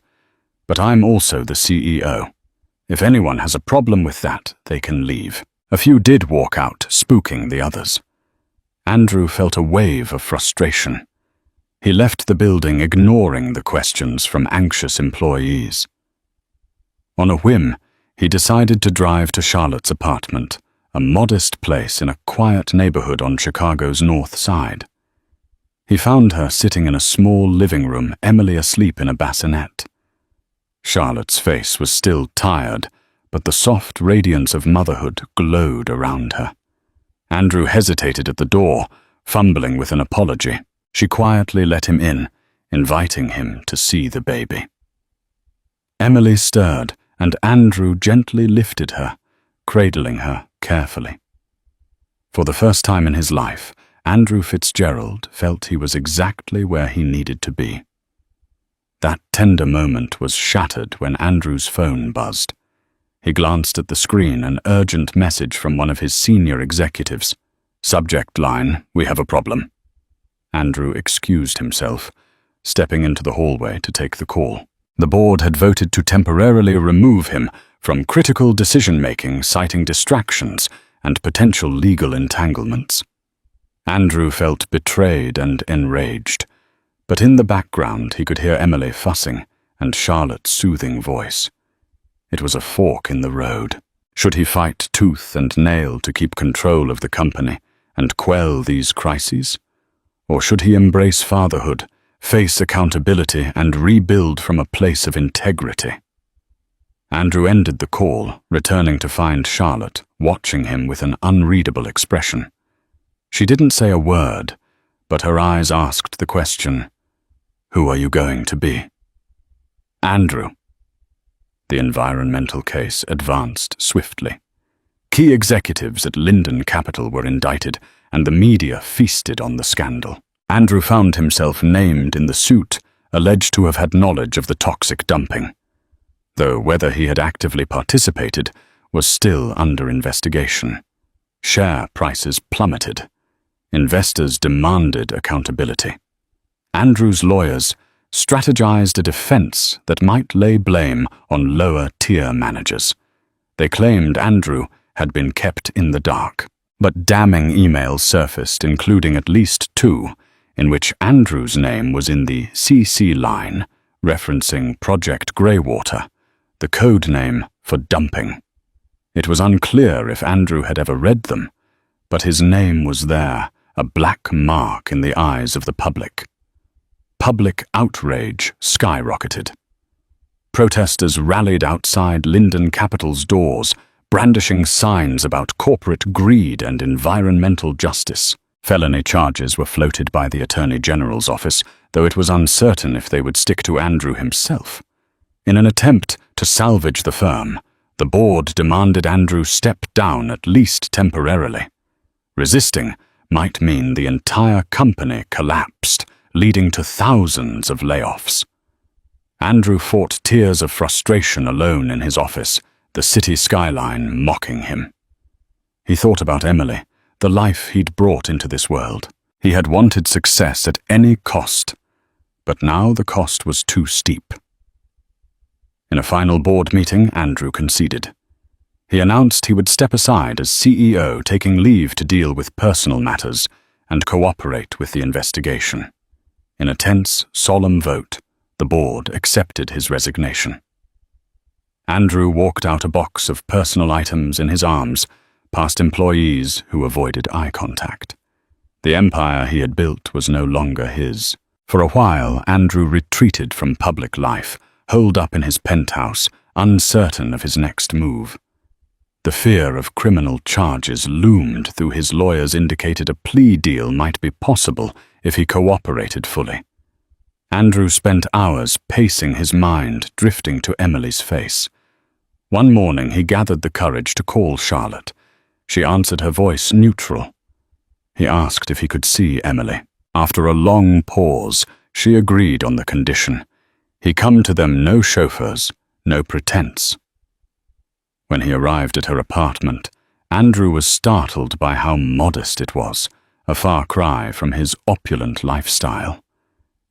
but I'm also the CEO. If anyone has a problem with that, they can leave." A few did walk out, spooking the others. Andrew felt a wave of frustration. He left the building, ignoring the questions from anxious employees. On a whim, he decided to drive to Charlotte's apartment, a modest place in a quiet neighborhood on Chicago's North Side. He found her sitting in a small living room, Emily asleep in a bassinet. Charlotte's face was still tired, but the soft radiance of motherhood glowed around her. Andrew hesitated at the door, fumbling with an apology. She quietly let him in, inviting him to see the baby. Emily stirred, and Andrew gently lifted her, cradling her carefully. For the first time in his life, Andrew Fitzgerald felt he was exactly where he needed to be. That tender moment was shattered when Andrew's phone buzzed. He glanced at the screen, an urgent message from one of his senior executives. "Subject line, we have a problem." Andrew excused himself, stepping into the hallway to take the call. The board had voted to temporarily remove him from critical decision-making, citing distractions and potential legal entanglements. Andrew felt betrayed and enraged, but in the background he could hear Emily fussing and Charlotte's soothing voice. It was a fork in the road. Should he fight tooth and nail to keep control of the company and quell these crises? Or should he embrace fatherhood, face accountability, and rebuild from a place of integrity? Andrew ended the call, returning to find Charlotte watching him with an unreadable expression. She didn't say a word, but her eyes asked the question, "Who are you going to be?" "Andrew." The environmental case advanced swiftly. Key executives at Linden Capital were indicted, and the media feasted on the scandal. Andrew found himself named in the suit, alleged to have had knowledge of the toxic dumping, though whether he had actively participated was still under investigation. Share prices plummeted. Investors demanded accountability. Andrew's lawyers strategized a defense that might lay blame on lower-tier managers. They claimed Andrew had been kept in the dark, but damning emails surfaced, including at least two, in which Andrew's name was in the CC line referencing Project Greywater, the code name for dumping. It was unclear if Andrew had ever read them, but his name was there, a black mark in the eyes of the public. Public outrage skyrocketed. Protesters rallied outside Linden Capital's doors, brandishing signs about corporate greed and environmental justice. Felony charges were floated by the Attorney General's office, though it was uncertain if they would stick to Andrew himself. In an attempt to salvage the firm, the board demanded Andrew step down at least temporarily. Resisting might mean the entire company collapsed, leading to thousands of layoffs. Andrew fought tears of frustration alone in his office, the city skyline mocking him. He thought about Emily, the life he'd brought into this world. He had wanted success at any cost, but now the cost was too steep. In a final board meeting, Andrew conceded. He announced he would step aside as CEO, taking leave to deal with personal matters and cooperate with the investigation. In a tense, solemn vote, the board accepted his resignation. Andrew walked out a box of personal items in his arms, past employees who avoided eye contact. The empire he had built was no longer his. For a while, Andrew retreated from public life, holed up in his penthouse, uncertain of his next move. The fear of criminal charges loomed through his lawyers indicated a plea deal might be possible if he cooperated fully. Andrew spent hours pacing his mind, drifting to Emily's face. One morning he gathered the courage to call Charlotte. She answered, her voice neutral. He asked if he could see Emily. After a long pause, she agreed on the condition. He come to them no chauffeurs, no pretense. When he arrived at her apartment, Andrew was startled by how modest it was, a far cry from his opulent lifestyle.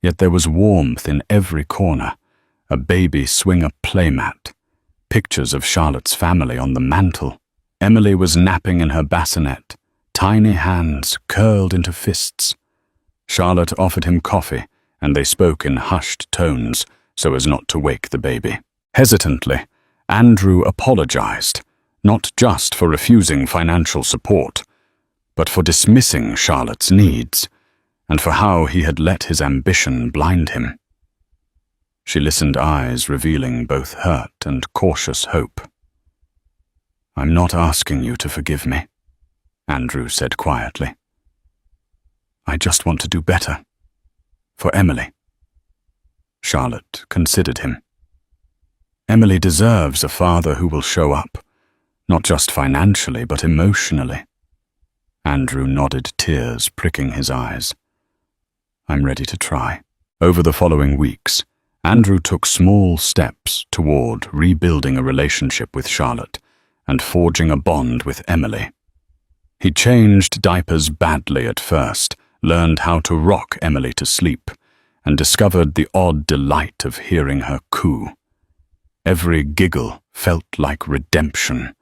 Yet there was warmth in every corner, a baby swinger playmat, pictures of Charlotte's family on the mantel. Emily was napping in her bassinet, tiny hands curled into fists. Charlotte offered him coffee, and they spoke in hushed tones so as not to wake the baby. Hesitantly, Andrew apologized, not just for refusing financial support, but for dismissing Charlotte's needs, and for how he had let his ambition blind him. She listened, eyes revealing both hurt and cautious hope. "I'm not asking you to forgive me," Andrew said quietly. "I just want to do better. For Emily." Charlotte considered him. "Emily deserves a father who will show up, not just financially, but emotionally." Andrew nodded, tears pricking his eyes. "I'm ready to try." Over the following weeks, Andrew took small steps toward rebuilding a relationship with Charlotte and forging a bond with Emily. He changed diapers badly at first, learned how to rock Emily to sleep, and discovered the odd delight of hearing her coo. Every giggle felt like redemption.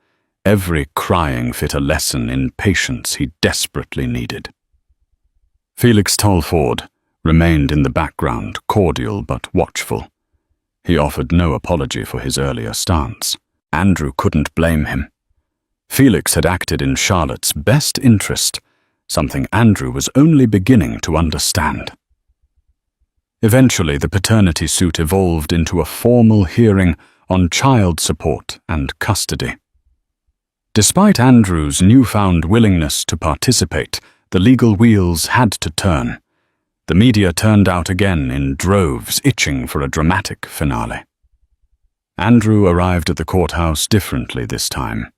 Every crying fit a lesson in patience he desperately needed. Felix Tolford remained in the background, cordial but watchful. He offered no apology for his earlier stance. Andrew couldn't blame him. Felix had acted in Charlotte's best interest, something Andrew was only beginning to understand. Eventually, the paternity suit evolved into a formal hearing on child support and custody. Despite Andrew's newfound willingness to participate, the legal wheels had to turn. The media turned out again in droves, itching for a dramatic finale. Andrew arrived at the courthouse differently this time.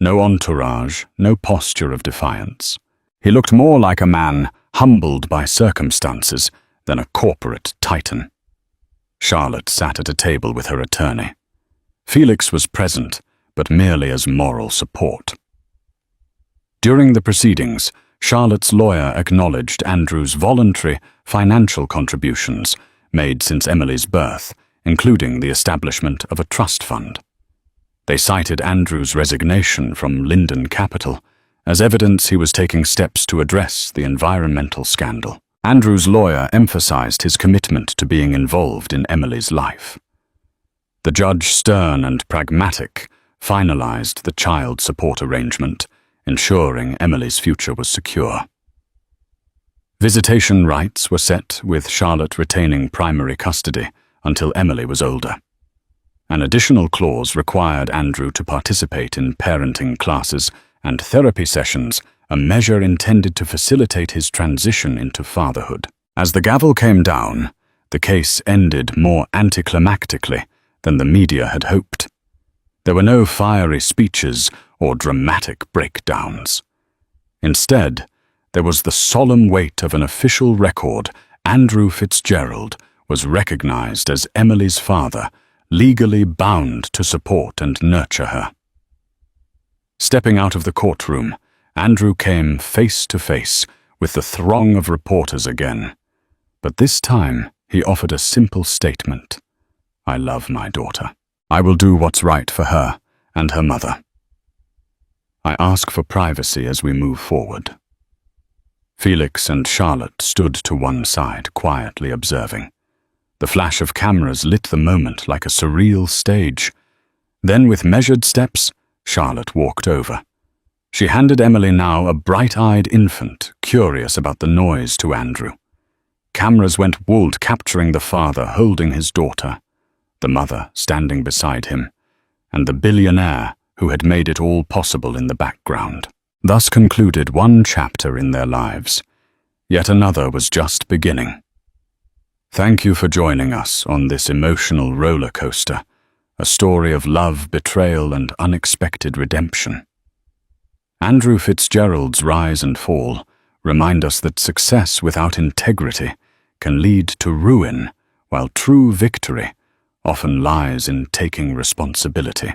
No entourage, no posture of defiance. He looked more like a man humbled by circumstances than a corporate titan. Charlotte sat at a table with her attorney. Felix was present, but merely as moral support. During the proceedings, Charlotte's lawyer acknowledged Andrew's voluntary financial contributions made since Emily's birth, including the establishment of a trust fund. They cited Andrew's resignation from Linden Capital as evidence he was taking steps to address the environmental scandal. Andrew's lawyer emphasized his commitment to being involved in Emily's life. The judge, stern and pragmatic, finalized the child support arrangement, ensuring Emily's future was secure. Visitation rights were set, with Charlotte retaining primary custody until Emily was older. An additional clause required Andrew to participate in parenting classes and therapy sessions, a measure intended to facilitate his transition into fatherhood. As the gavel came down, the case ended more anticlimactically than the media had hoped. There were no fiery speeches or dramatic breakdowns. Instead, there was the solemn weight of an official record. Andrew Fitzgerald was recognized as Emily's father, legally bound to support and nurture her. Stepping out of the courtroom, Andrew came face to face with the throng of reporters again. But this time, he offered a simple statement. "I love my daughter. I will do what's right for her and her mother. I ask for privacy as we move forward." Felix and Charlotte stood to one side, quietly observing. The flash of cameras lit the moment like a surreal stage. Then, with measured steps, Charlotte walked over. She handed Emily now a bright-eyed infant, curious about the noise, to Andrew. Cameras went wild, capturing the father holding his daughter, the mother standing beside him, and the billionaire who had made it all possible in the background. Thus concluded one chapter in their lives. Yet another was just beginning. Thank you for joining us on this emotional roller coaster, a story of love, betrayal, and unexpected redemption. Andrew Fitzgerald's rise and fall remind us that success without integrity can lead to ruin, while true victory often lies in taking responsibility.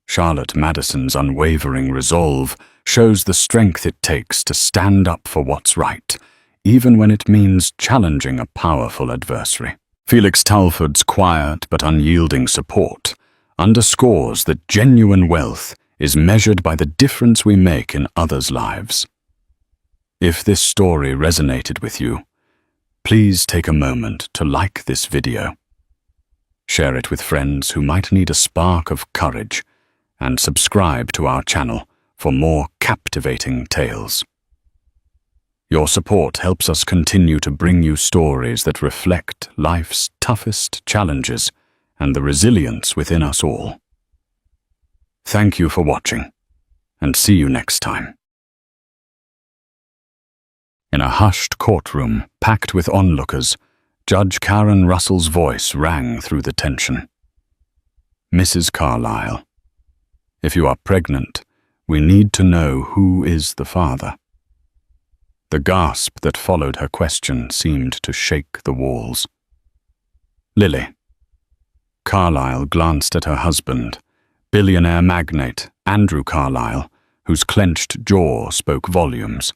Charlotte Madison's unwavering resolve shows the strength it takes to stand up for what's right, even when it means challenging a powerful adversary. Felix Talfourd's quiet but unyielding support underscores that genuine wealth is measured by the difference we make in others' lives. If this story resonated with you, please take a moment to like this video. Share it with friends who might need a spark of courage, and subscribe to our channel for more captivating tales. Your support helps us continue to bring you stories that reflect life's toughest challenges and the resilience within us all. Thank you for watching, and see you next time. In a hushed courtroom packed with onlookers, Judge Karen Russell's voice rang through the tension. "Mrs. Carlyle, if you are pregnant, we need to know who is the father." The gasp that followed her question seemed to shake the walls. "Lily." Carlyle glanced at her husband, billionaire magnate Andrew Carlyle, whose clenched jaw spoke volumes.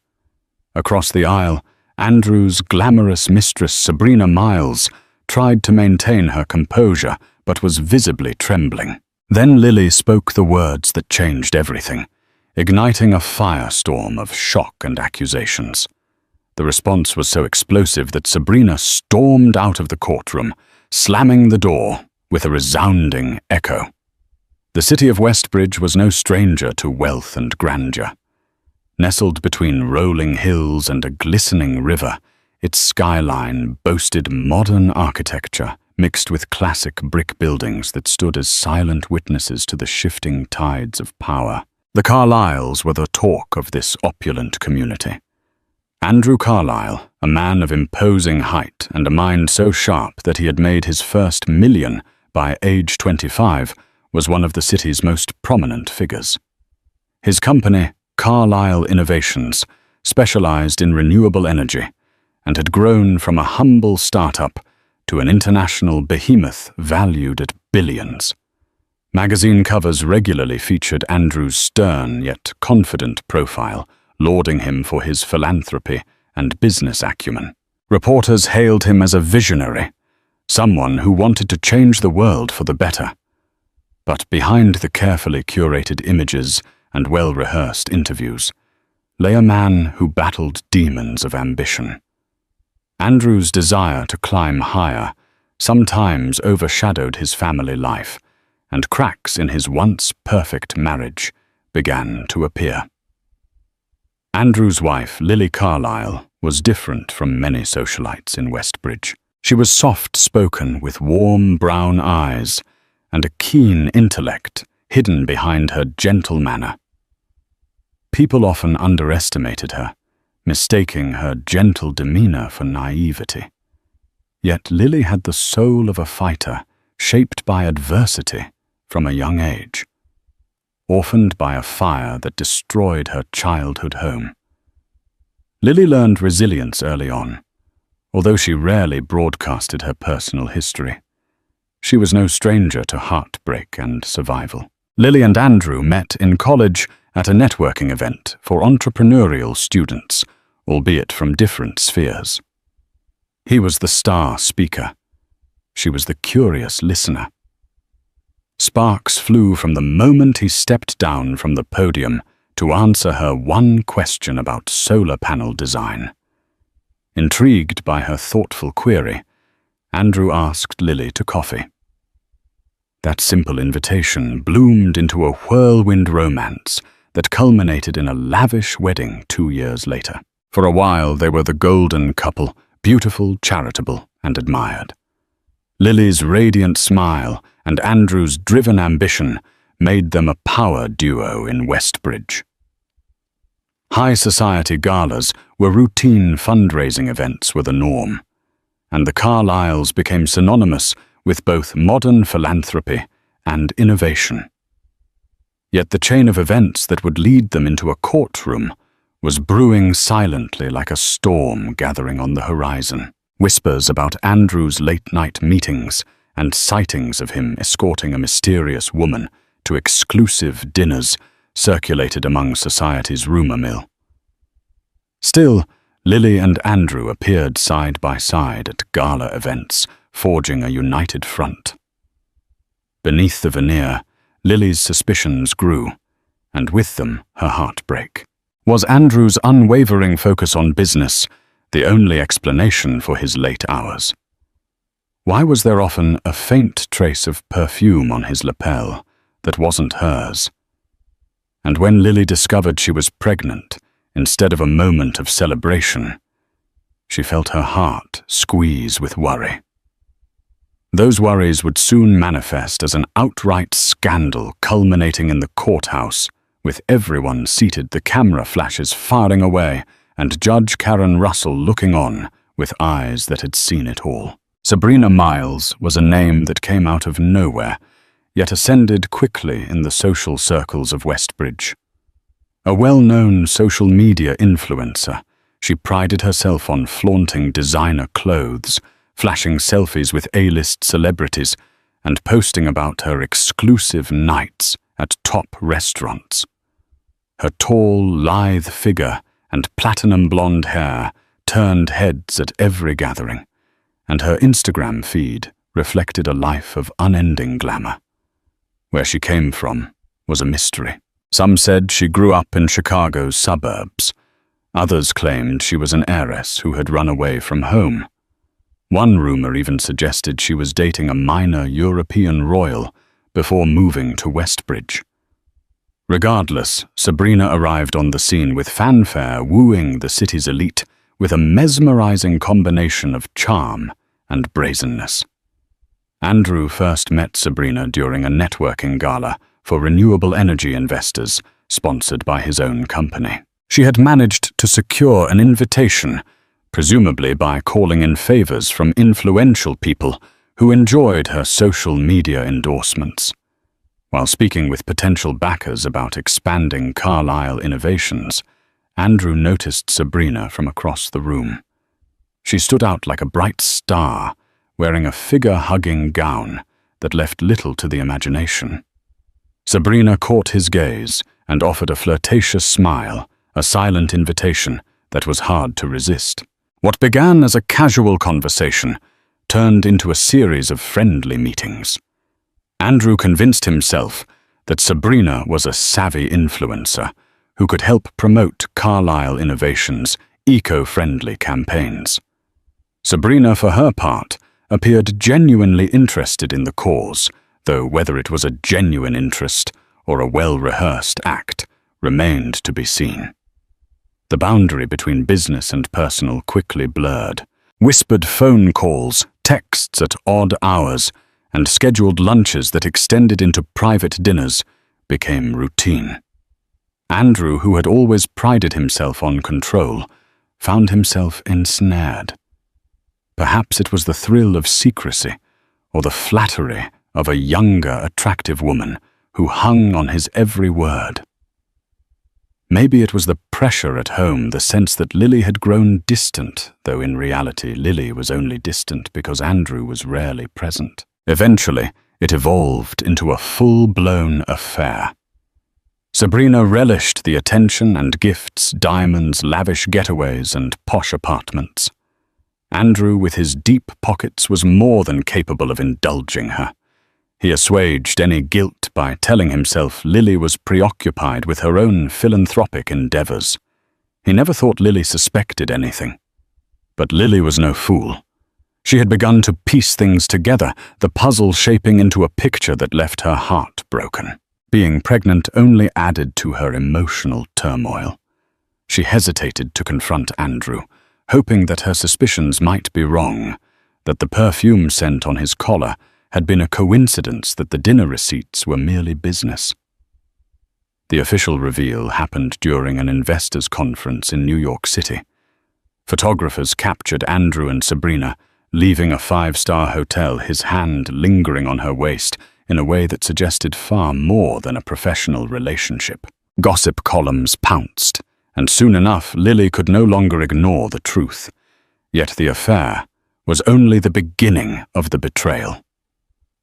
Across the aisle, Andrew's glamorous mistress Sabrina Miles tried to maintain her composure but was visibly trembling. Then Lily spoke the words that changed everything, igniting a firestorm of shock and accusations. The response was so explosive that Sabrina stormed out of the courtroom, slamming the door with a resounding echo. The city of Westbridge was no stranger to wealth and grandeur. Nestled between rolling hills and a glistening river, its skyline boasted modern architecture mixed with classic brick buildings that stood as silent witnesses to the shifting tides of power. The Carlyles were the talk of this opulent community. Andrew Carlyle, a man of imposing height and a mind so sharp that he had made his first million by age 25, was one of the city's most prominent figures. His company, Carlyle Innovations, specialized in renewable energy and had grown from a humble startup to an international behemoth valued at billions. Magazine covers regularly featured Andrew's stern yet confident profile, lauding him for his philanthropy and business acumen. Reporters hailed him as a visionary, someone who wanted to change the world for the better. But behind the carefully curated images and well-rehearsed interviews lay a man who battled demons of ambition. Andrew's desire to climb higher sometimes overshadowed his family life, and cracks in his once perfect marriage began to appear. Andrew's wife, Lily Carlyle, was different from many socialites in Westbridge. She was soft-spoken with warm brown eyes and a keen intellect hidden behind her gentle manner. People often underestimated her, mistaking her gentle demeanor for naivety. Yet Lily had the soul of a fighter, shaped by adversity from a young age. Orphaned by a fire that destroyed her childhood home. Lily learned resilience early on, although she rarely broadcasted her personal history. She was no stranger to heartbreak and survival. Lily and Andrew met in college at a networking event for entrepreneurial students, albeit from different spheres. He was the star speaker. She was the curious listener. Sparks flew from the moment he stepped down from the podium to answer her one question about solar panel design. Intrigued by her thoughtful query, Andrew asked Lily to coffee. That simple invitation bloomed into a whirlwind romance that culminated in a lavish wedding 2 years later. For a while they were the golden couple, beautiful, charitable, and admired. Lily's radiant smile and Andrew's driven ambition made them a power duo in Westbridge. High society galas where routine fundraising events were the norm, and the Carlyles became synonymous with both modern philanthropy and innovation. Yet the chain of events that would lead them into a courtroom was brewing silently like a storm gathering on the horizon. Whispers about Andrew's late-night meetings and sightings of him escorting a mysterious woman to exclusive dinners circulated among society's rumor mill. Still, Lily and Andrew appeared side by side at gala events, forging a united front. Beneath the veneer, Lily's suspicions grew, and with them her heartbreak. Was Andrew's unwavering focus on business the only explanation for his late hours? Why was there often a faint trace of perfume on his lapel that wasn't hers? And when Lily discovered she was pregnant, instead of a moment of celebration, she felt her heart squeeze with worry. Those worries would soon manifest as an outright scandal culminating in the courthouse, with everyone seated, the camera flashes firing away, and Judge Karen Russell looking on with eyes that had seen it all. Sabrina Miles was a name that came out of nowhere, yet ascended quickly in the social circles of Westbridge. A well-known social media influencer, she prided herself on flaunting designer clothes, flashing selfies with A-list celebrities, and posting about her exclusive nights at top restaurants. Her tall, lithe figure and platinum blonde hair turned heads at every gathering, and her Instagram feed reflected a life of unending glamour. Where she came from was a mystery. Some said she grew up in Chicago's suburbs. Others claimed she was an heiress who had run away from home. One rumor even suggested she was dating a minor European royal before moving to Westbridge. Regardless, Sabrina arrived on the scene with fanfare wooing the city's elite with a mesmerizing combination of charm and brazenness. Andrew first met Sabrina during a networking gala for renewable energy investors, sponsored by his own company. She had managed to secure an invitation, presumably by calling in favors from influential people who enjoyed her social media endorsements. While speaking with potential backers about expanding Carlyle innovations, Andrew noticed Sabrina from across the room. She stood out like a bright star, wearing a figure-hugging gown that left little to the imagination. Sabrina caught his gaze and offered a flirtatious smile, a silent invitation that was hard to resist. What began as a casual conversation turned into a series of friendly meetings. Andrew convinced himself that Sabrina was a savvy influencer who could help promote Carlisle Innovations' eco-friendly campaigns. Sabrina, for her part, appeared genuinely interested in the cause, though whether it was a genuine interest or a well-rehearsed act remained to be seen. The boundary between business and personal quickly blurred. Whispered phone calls, texts at odd hours, and scheduled lunches that extended into private dinners became routine. Andrew, who had always prided himself on control, found himself ensnared. Perhaps it was the thrill of secrecy, or the flattery of a younger, attractive woman who hung on his every word. Maybe it was the pressure at home, the sense that Lily had grown distant, though in reality Lily was only distant because Andrew was rarely present. Eventually, it evolved into a full-blown affair. Sabrina relished the attention and gifts, diamonds, lavish getaways, and posh apartments. Andrew, with his deep pockets, was more than capable of indulging her. He assuaged any guilt by telling himself Lily was preoccupied with her own philanthropic endeavors. He never thought Lily suspected anything. But Lily was no fool. She had begun to piece things together, the puzzle shaping into a picture that left her heart broken. Being pregnant only added to her emotional turmoil. She hesitated to confront Andrew, hoping that her suspicions might be wrong, that the perfume scent on his collar had been a coincidence, that the dinner receipts were merely business. The official reveal happened during an investors' conference in New York City. Photographers captured Andrew and Sabrina leaving a 5-star hotel, his hand lingering on her waist in a way that suggested far more than a professional relationship. Gossip columns pounced, and soon enough Lily could no longer ignore the truth. Yet the affair was only the beginning of the betrayal.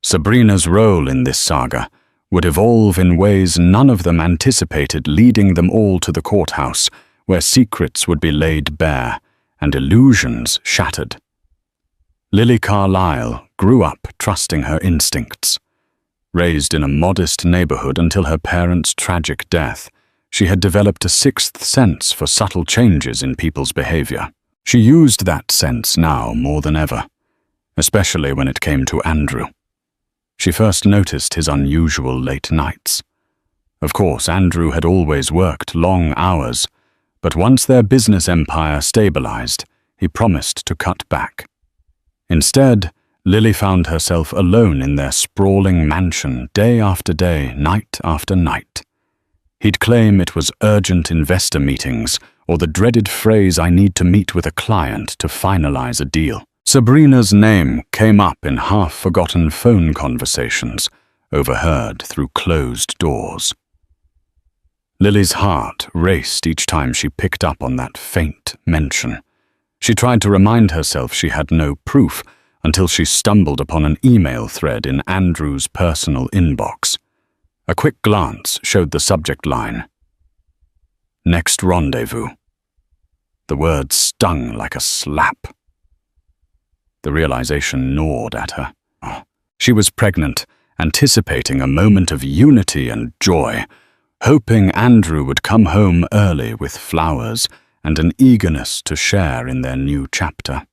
Sabrina's role in this saga would evolve in ways none of them anticipated, leading them all to the courthouse, where secrets would be laid bare and illusions shattered. Lily Carlisle grew up trusting her instincts. Raised in a modest neighborhood until her parents' tragic death, she had developed a sixth sense for subtle changes in people's behavior. She used that sense now more than ever, especially when it came to Andrew. She first noticed his unusual late nights. Of course, Andrew had always worked long hours, but once their business empire stabilized, he promised to cut back. Instead, Lily found herself alone in their sprawling mansion day after day, night after night. He'd claim it was urgent investor meetings or the dreaded phrase, "I need to meet with a client to finalize a deal." Sabrina's name came up in half-forgotten phone conversations, overheard through closed doors. Lily's heart raced each time she picked up on that faint mention. She tried to remind herself she had no proof until she stumbled upon an email thread in Andrew's personal inbox. A quick glance showed the subject line, "Next rendezvous." The words stung like a slap. The realization gnawed at her. She was pregnant, anticipating a moment of unity and joy, hoping Andrew would come home early with flowers and an eagerness to share in their new chapter.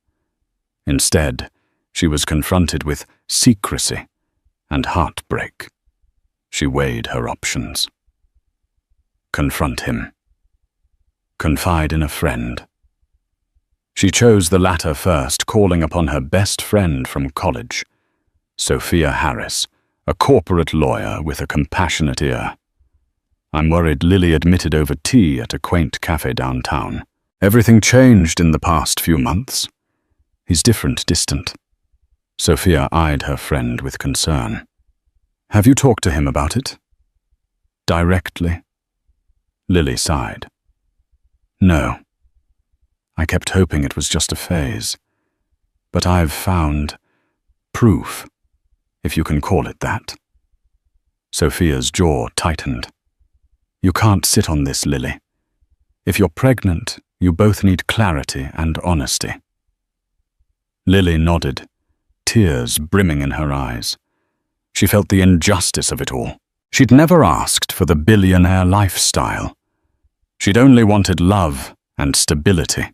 Instead, she was confronted with secrecy and heartbreak. She weighed her options. Confront him. Confide in a friend. She chose the latter first, calling upon her best friend from college, Sophia Harris, a corporate lawyer with a compassionate ear. "I'm worried," Lily admitted over tea at a quaint cafe downtown. "Everything changed in the past few months. He's different, distant." Sophia eyed her friend with concern. "Have you talked to him about it?" "Directly?" Lily sighed. "No. I kept hoping it was just a phase. But I've found proof, if you can call it that." Sophia's jaw tightened. "You can't sit on this, Lily. If you're pregnant, you both need clarity and honesty." Lily nodded, tears brimming in her eyes. She felt the injustice of it all. She'd never asked for the billionaire lifestyle. She'd only wanted love and stability.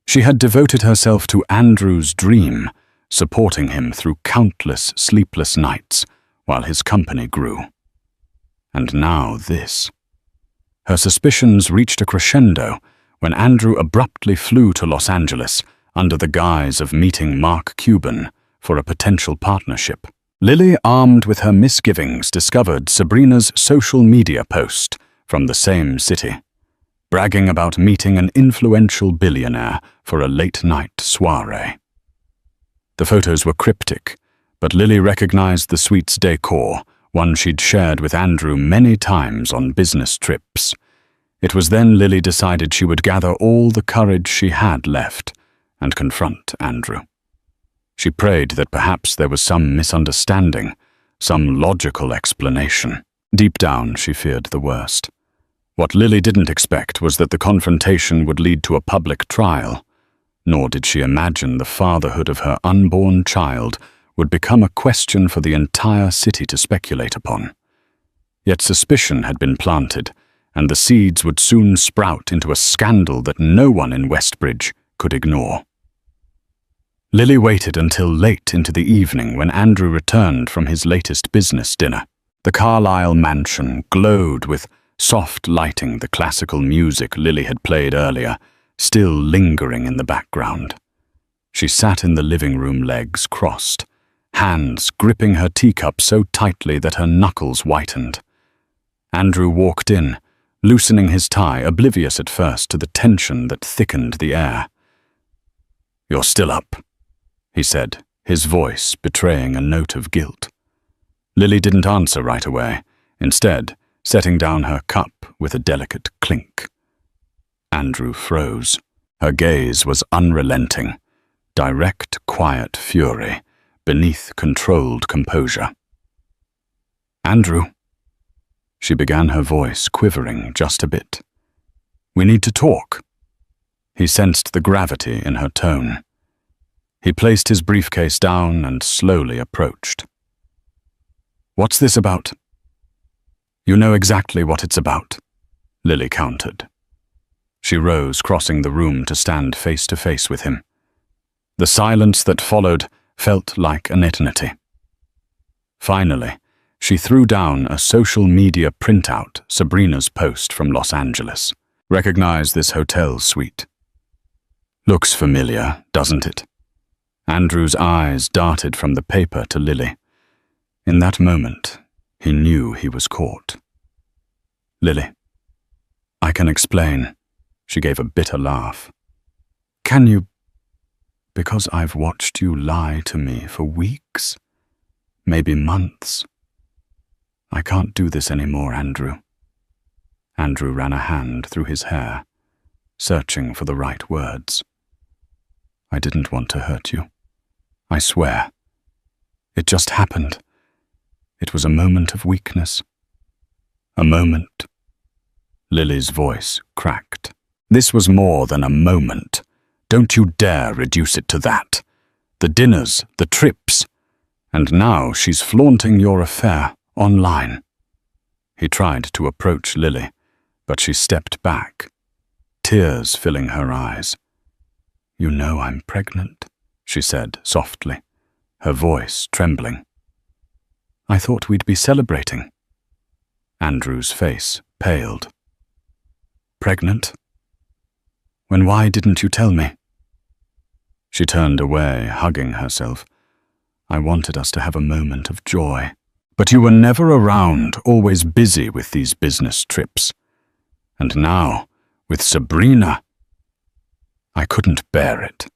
She had devoted herself to Andrew's dream, supporting him through countless sleepless nights while his company grew. And now this. Her suspicions reached a crescendo when Andrew abruptly flew to Los Angeles under the guise of meeting Mark Cuban for a potential partnership. Lily, armed with her misgivings, discovered Sabrina's social media post from the same city, bragging about meeting an influential billionaire for a late-night soiree. The photos were cryptic, but Lily recognized the suite's decor, one she'd shared with Andrew many times on business trips. It was then Lily decided she would gather all the courage she had left and confront Andrew. She prayed that perhaps there was some misunderstanding, some logical explanation. Deep down, she feared the worst. What Lily didn't expect was that the confrontation would lead to a public trial, nor did she imagine the fatherhood of her unborn child would become a question for the entire city to speculate upon. Yet suspicion had been planted, and the seeds would soon sprout into a scandal that no one in Westbridge could ignore. Lily waited until late into the evening when Andrew returned from his latest business dinner. The Carlisle mansion glowed with soft lighting, the classical music Lily had played earlier still lingering in the background. She sat in the living room, legs crossed, hands gripping her teacup so tightly that her knuckles whitened. Andrew walked in, loosening his tie, oblivious at first to the tension that thickened the air. "You're still up," he said, his voice betraying a note of guilt. Lily didn't answer right away, instead setting down her cup with a delicate clink. Andrew froze. Her gaze was unrelenting, direct, quiet fury beneath controlled composure. "Andrew," she began, her voice quivering just a bit. "We need to talk." He sensed the gravity in her tone. He placed his briefcase down and slowly approached. "What's this about?" "You know exactly what it's about," Lily countered. She rose, crossing the room to stand face to face with him. The silence that followed felt like an eternity. Finally, she threw down a social media printout, Sabrina's post from Los Angeles. "Recognize this hotel suite. Looks familiar, doesn't it?" Andrew's eyes darted from the paper to Lily. In that moment, he knew he was caught. "Lily, I can explain." She gave a bitter laugh. "Can you? Because I've watched you lie to me for weeks, maybe months. I can't do this anymore, Andrew." Andrew ran a hand through his hair, searching for the right words. "I didn't want to hurt you. I swear. It just happened. It was a moment of weakness. A moment." Lily's voice cracked. "This was more than a moment. Don't you dare reduce it to that. The dinners, the trips, and now she's flaunting your affair online." He tried to approach Lily, but she stepped back, tears filling her eyes. "You know I'm pregnant," she said softly, her voice trembling. "I thought we'd be celebrating." Andrew's face paled. "Pregnant? Why didn't you tell me?" She turned away, hugging herself. "I wanted us to have a moment of joy. But you were never around, always busy with these business trips. And now, with Sabrina, I couldn't bear it."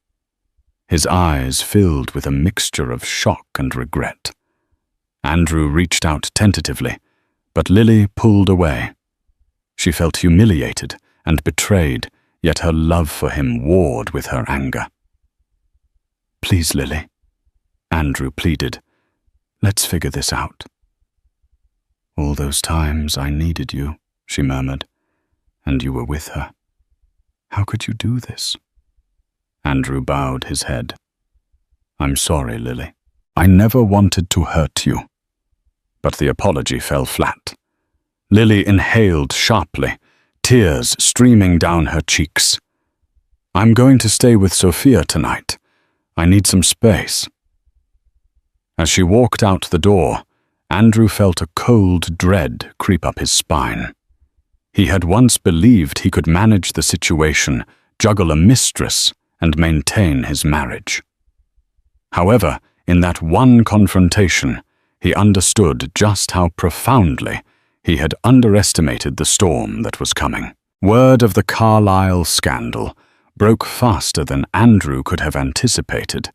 His eyes filled with a mixture of shock and regret. Andrew reached out tentatively, but Lily pulled away. She felt humiliated and betrayed, yet her love for him warred with her anger. "Please, Lily," Andrew pleaded. "Let's figure this out." "All those times I needed you," she murmured, "and you were with her. How could you do this?" Andrew bowed his head. "I'm sorry, Lily. I never wanted to hurt you." But the apology fell flat. Lily inhaled sharply, tears streaming down her cheeks. "I'm going to stay with Sophia tonight. I need some space." As she walked out the door, Andrew felt a cold dread creep up his spine. He had once believed he could manage the situation, juggle a mistress, and maintain his marriage. However, in that one confrontation, he understood just how profoundly he had underestimated the storm that was coming. Word of the Carlisle scandal broke faster than Andrew could have anticipated.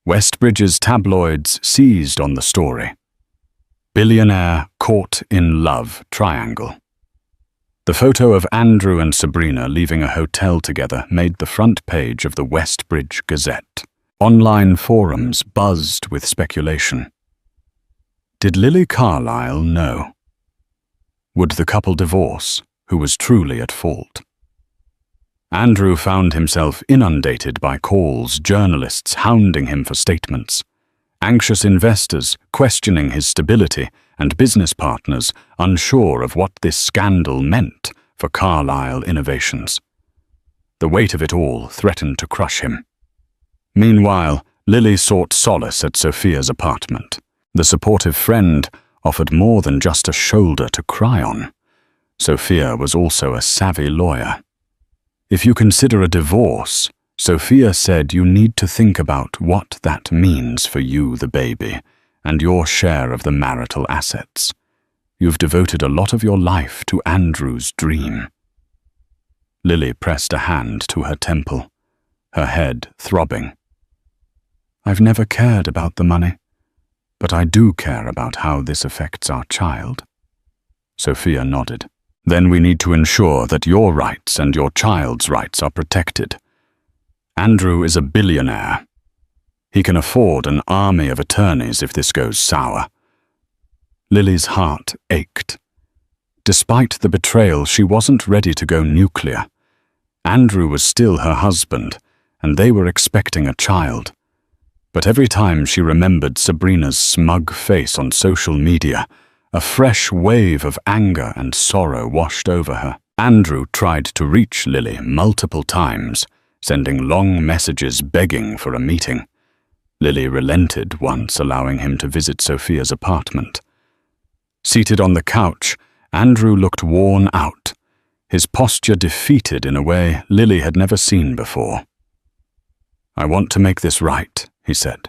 Westbridge's tabloids seized on the story. Billionaire caught in love triangle. The photo of Andrew and Sabrina leaving a hotel together made the front page of the Westbridge Gazette. Online forums buzzed with speculation. Did Lily Carlisle know? Would the couple divorce? Who was truly at fault? Andrew found himself inundated by calls, journalists hounding him for statements, anxious investors questioning his stability, and business partners unsure of what this scandal meant for Carlisle Innovations. The weight of it all threatened to crush him. Meanwhile, Lily sought solace at Sophia's apartment. The supportive friend offered more than just a shoulder to cry on. Sophia was also a savvy lawyer. If you consider a divorce, Sophia said, you need to think about what that means for you, the baby, and your share of the marital assets. You've devoted a lot of your life to Andrew's dream. Lily pressed a hand to her temple, her head throbbing. I've never cared about the money, but I do care about how this affects our child. Sophia nodded. Then we need to ensure that your rights and your child's rights are protected. Andrew is a billionaire. He can afford an army of attorneys if this goes sour. Lily's heart ached. Despite the betrayal, she wasn't ready to go nuclear. Andrew was still her husband, and they were expecting a child. But every time she remembered Sabrina's smug face on social media, a fresh wave of anger and sorrow washed over her. Andrew tried to reach Lily multiple times, sending long messages begging for a meeting. Lily relented once, allowing him to visit Sophia's apartment. Seated on the couch, Andrew looked worn out, his posture defeated in a way Lily had never seen before. I want to make this right, he said.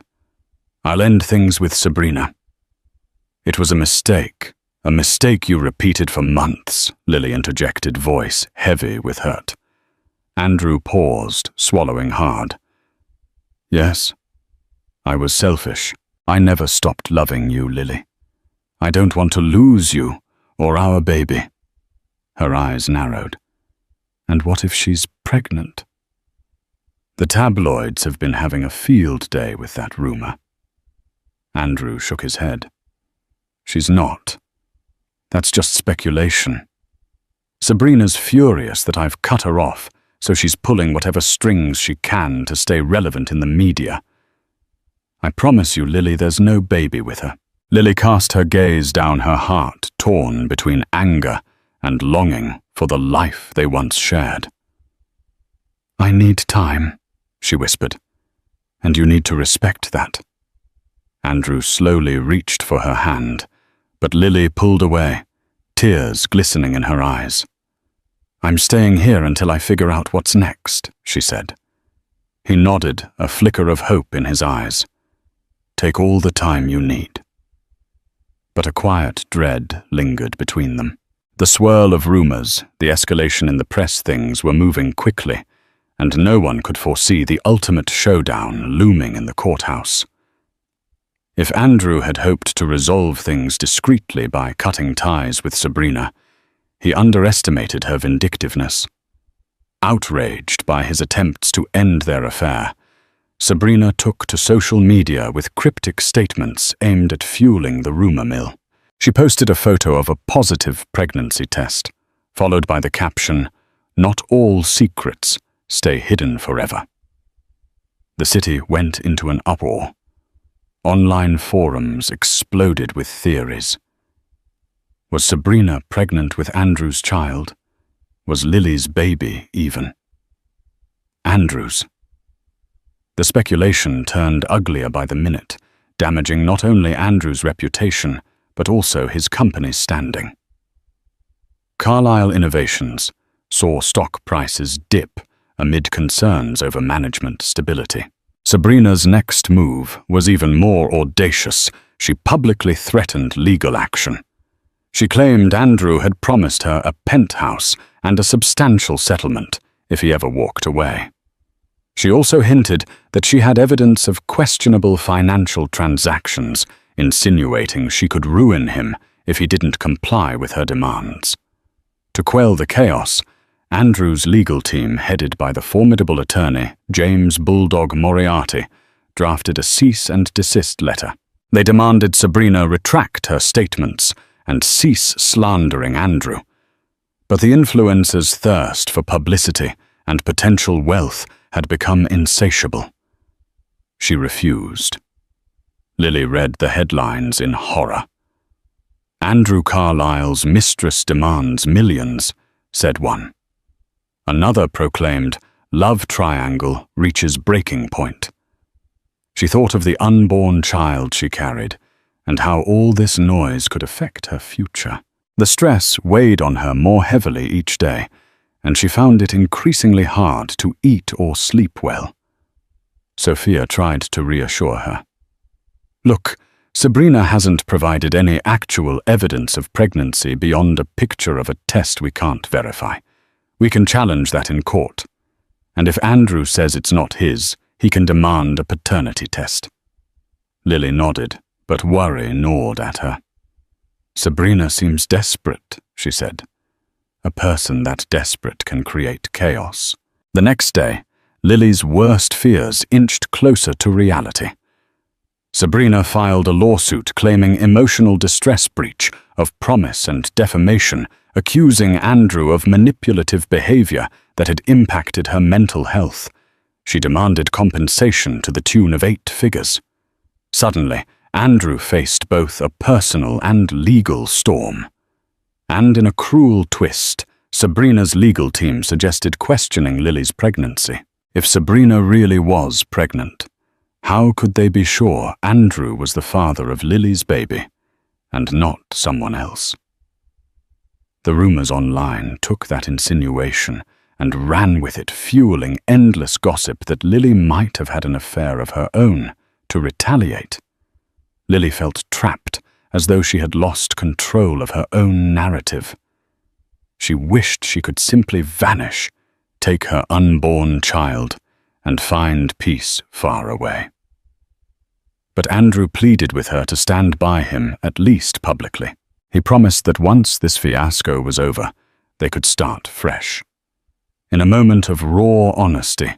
I'll end things with Sabrina. It was a mistake you repeated for months, Lily interjected, voice heavy with hurt. Andrew paused, swallowing hard. Yes, I was selfish. I never stopped loving you, Lily. I don't want to lose you or our baby. Her eyes narrowed. And what if she's pregnant? The tabloids have been having a field day with that rumor. Andrew shook his head. She's not. That's just speculation. Sabrina's furious that I've cut her off, so she's pulling whatever strings she can to stay relevant in the media. I promise you, Lily, there's no baby with her. Lily cast her gaze down her heart, torn between anger and longing for the life they once shared. I need time, she whispered, and you need to respect that. Andrew slowly reached for her hand, but Lily pulled away, tears glistening in her eyes. I'm staying here until I figure out what's next, she said. He nodded, a flicker of hope in his eyes. Take all the time you need. But a quiet dread lingered between them. The swirl of rumors, the escalation in the press, things were moving quickly, and no one could foresee the ultimate showdown looming in the courthouse. If Andrew had hoped to resolve things discreetly by cutting ties with Sabrina, he underestimated her vindictiveness. Outraged by his attempts to end their affair, Sabrina took to social media with cryptic statements aimed at fueling the rumor mill. She posted a photo of a positive pregnancy test, followed by the caption, "Not all secrets stay hidden forever." The city went into an uproar. Online forums exploded with theories. Was Sabrina pregnant with Andrew's child? Was Lily's baby even? Andrew's. The speculation turned uglier by the minute, damaging not only Andrew's reputation, but also his company's standing. Carlyle Innovations saw stock prices dip amid concerns over management stability. Sabrina's next move was even more audacious. She publicly threatened legal action. She claimed Andrew had promised her a penthouse and a substantial settlement if he ever walked away. She also hinted that she had evidence of questionable financial transactions, insinuating she could ruin him if he didn't comply with her demands. To quell the chaos, Andrew's legal team, headed by the formidable attorney James Bulldog Moriarty, drafted a cease and desist letter. They demanded Sabrina retract her statements and cease slandering Andrew. But the influencer's thirst for publicity and potential wealth had become insatiable. She refused. Lily read the headlines in horror. "Andrew Carlyle's mistress demands millions," said one. Another proclaimed, "Love triangle reaches breaking point." She thought of the unborn child she carried and how all this noise could affect her future. The stress weighed on her more heavily each day, and she found it increasingly hard to eat or sleep well. Sophia tried to reassure her. "Look, Sabrina hasn't provided any actual evidence of pregnancy beyond a picture of a test we can't verify. We can challenge that in court. And if Andrew says it's not his, he can demand a paternity test." Lily nodded, but worry gnawed at her. "Sabrina seems desperate," she said. "A person that desperate can create chaos." The next day, Lily's worst fears inched closer to reality. Sabrina filed a lawsuit claiming emotional distress breach of promise and defamation, accusing Andrew of manipulative behavior that had impacted her mental health. She demanded compensation to the tune of 8 figures. Suddenly, Andrew faced both a personal and legal storm. And in a cruel twist, Sabrina's legal team suggested questioning Lily's pregnancy. If Sabrina really was pregnant, how could they be sure Andrew was the father of Lily's baby and not someone else? The rumors online took that insinuation and ran with it, fueling endless gossip that Lily might have had an affair of her own to retaliate. Lily felt trapped, as though she had lost control of her own narrative. She wished she could simply vanish, take her unborn child, and find peace far away. But Andrew pleaded with her to stand by him, at least publicly. He promised that once this fiasco was over, they could start fresh. In a moment of raw honesty,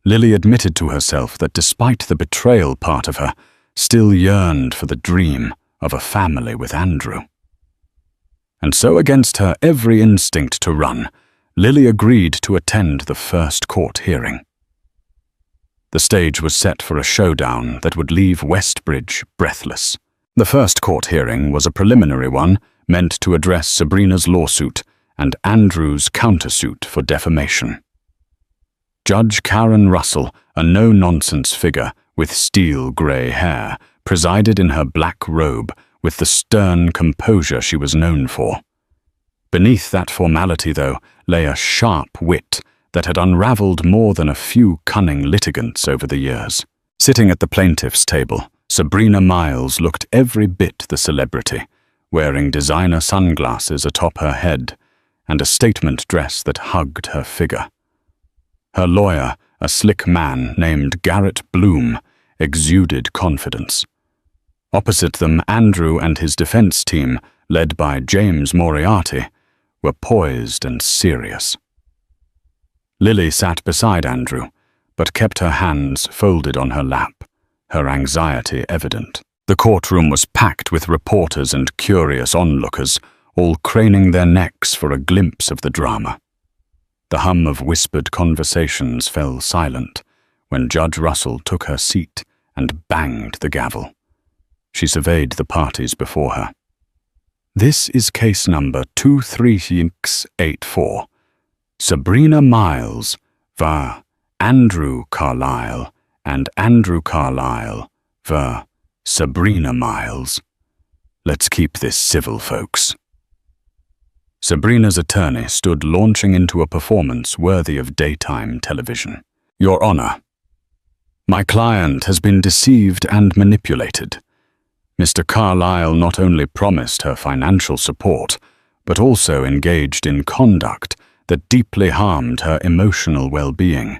Lily admitted to herself that despite the betrayal part of her, still yearned for the dream of a family with Andrew. And so, against her every instinct to run, Lily agreed to attend the first court hearing. The stage was set for a showdown that would leave Westbridge breathless. The first court hearing was a preliminary one meant to address Sabrina's lawsuit and Andrew's countersuit for defamation. Judge Karen Russell, a no-nonsense figure with steel-grey hair, presided in her black robe with the stern composure she was known for. Beneath that formality, though, lay a sharp wit that had unraveled more than a few cunning litigants over the years. Sitting at the plaintiff's table, Sabrina Miles looked every bit the celebrity, wearing designer sunglasses atop her head and a statement dress that hugged her figure. Her lawyer, a slick man named Garrett Bloom, exuded confidence. Opposite them, Andrew and his defense team, led by James Moriarty, were poised and serious. Lily sat beside Andrew, but kept her hands folded on her lap, her anxiety evident. The courtroom was packed with reporters and curious onlookers, all craning their necks for a glimpse of the drama. The hum of whispered conversations fell silent when Judge Russell took her seat and banged the gavel. She surveyed the parties before her. "This is case number 2384, Sabrina Miles var Andrew Carlyle, and Andrew Carlyle var Sabrina Miles. Let's keep this civil, folks. Sabrina's attorney stood launching into a performance worthy of daytime television. Your Honor, my client has been deceived and manipulated. Mr. Carlyle not only promised her financial support, but also engaged in conduct that deeply harmed her emotional well-being.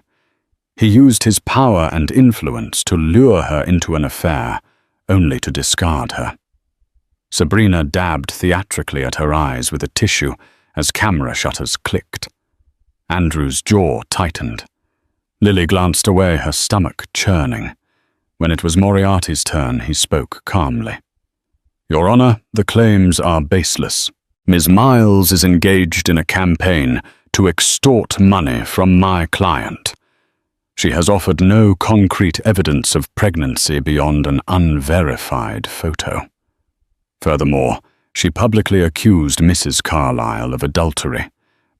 He used his power and influence to lure her into an affair, only to discard her. Sabrina dabbed theatrically at her eyes with a tissue as camera shutters clicked. Andrew's jaw tightened. Lily glanced away, her stomach churning. When it was Moriarty's turn, he spoke calmly. Your Honor, the claims are baseless. Ms. Miles is engaged in a campaign to extort money from my client. She has offered no concrete evidence of pregnancy beyond an unverified photo. Furthermore, she publicly accused Mrs. Carlyle of adultery,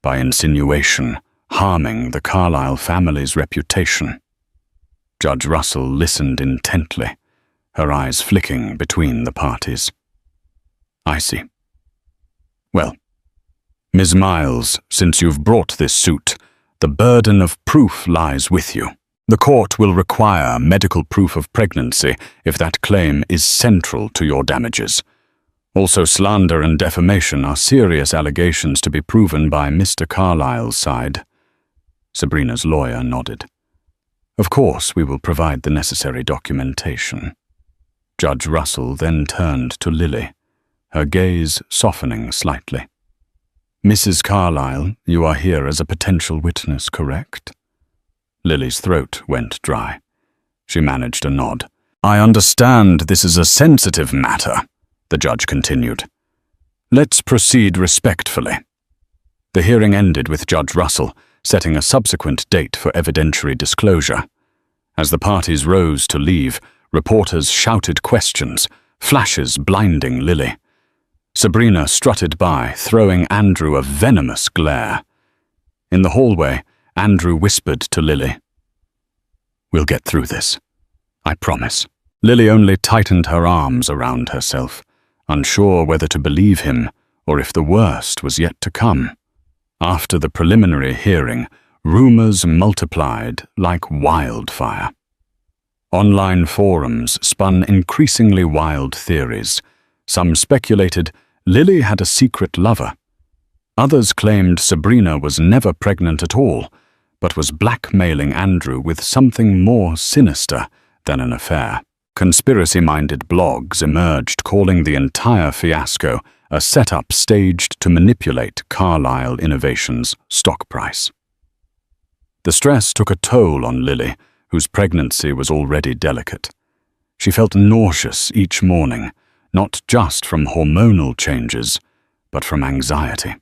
by insinuation, harming the Carlyle family's reputation. Judge Russell listened intently, her eyes flicking between the parties. I see. Well, Ms. Miles, since you've brought this suit, the burden of proof lies with you. The court will require medical proof of pregnancy if that claim is central to your damages. Also, slander and defamation are serious allegations to be proven by Mr. Carlyle's side. Sabrina's lawyer nodded. Of course, we will provide the necessary documentation. Judge Russell then turned to Lily, her gaze softening slightly. Mrs. Carlyle, you are here as a potential witness, correct? Lily's throat went dry. She managed a nod. I understand this is a sensitive matter, the judge continued. Let's proceed respectfully. The hearing ended with Judge Russell setting a subsequent date for evidentiary disclosure. As the parties rose to leave, reporters shouted questions, flashes blinding Lily. Sabrina strutted by, throwing Andrew a venomous glare. In the hallway, Andrew whispered to Lily, We'll get through this. I promise. Lily only tightened her arms around herself, unsure whether to believe him or if the worst was yet to come. After the preliminary hearing, rumors multiplied like wildfire. Online forums spun increasingly wild theories. Some speculated Lily had a secret lover. Others claimed Sabrina was never pregnant at all, but was blackmailing Andrew with something more sinister than an affair. Conspiracy-minded blogs emerged, calling the entire fiasco a setup staged to manipulate Carlyle Innovations' stock price. The stress took a toll on Lily, whose pregnancy was already delicate. She felt nauseous each morning, not just from hormonal changes, but from anxiety.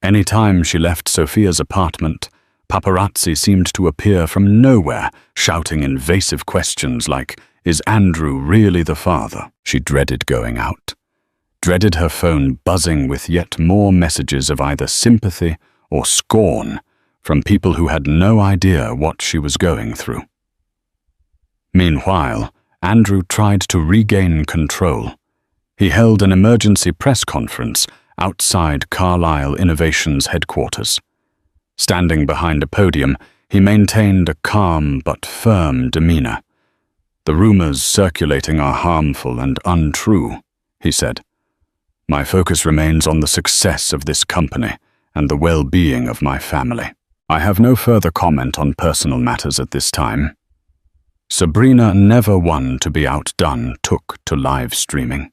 Any time she left Sophia's apartment, paparazzi seemed to appear from nowhere, shouting invasive questions like, Is Andrew really the father? She dreaded going out. Dreaded her phone buzzing with yet more messages of either sympathy or scorn from people who had no idea what she was going through. Meanwhile, Andrew tried to regain control. He held an emergency press conference outside Carlyle Innovations headquarters. Standing behind a podium, he maintained a calm but firm demeanor. The rumors circulating are harmful and untrue, he said. My focus remains on the success of this company and the well-being of my family. I have no further comment on personal matters at this time. Sabrina, never one to be outdone, took to live streaming.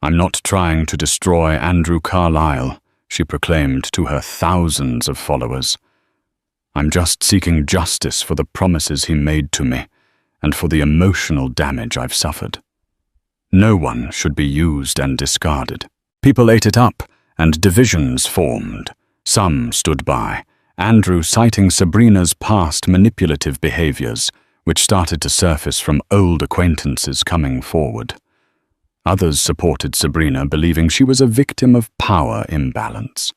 I'm not trying to destroy Andrew Carlyle, she proclaimed to her thousands of followers. I'm just seeking justice for the promises he made to me and for the emotional damage I've suffered. No one should be used and discarded. People ate it up, and divisions formed. Some stood by, Andrew citing Sabrina's past manipulative behaviors, which started to surface from old acquaintances coming forward. Others supported Sabrina, believing she was a victim of power imbalance.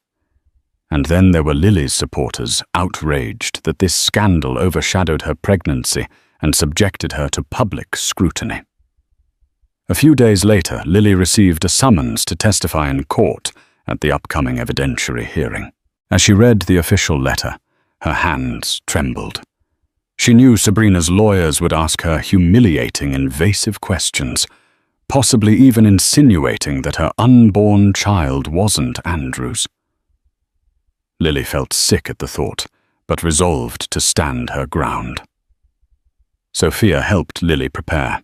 And then there were Lily's supporters, outraged that this scandal overshadowed her pregnancy and subjected her to public scrutiny. A few days later, Lily received a summons to testify in court at the upcoming evidentiary hearing. As she read the official letter, her hands trembled. She knew Sabrina's lawyers would ask her humiliating, invasive questions, possibly even insinuating that her unborn child wasn't Andrew's. Lily felt sick at the thought, but resolved to stand her ground. Sophia helped Lily prepare.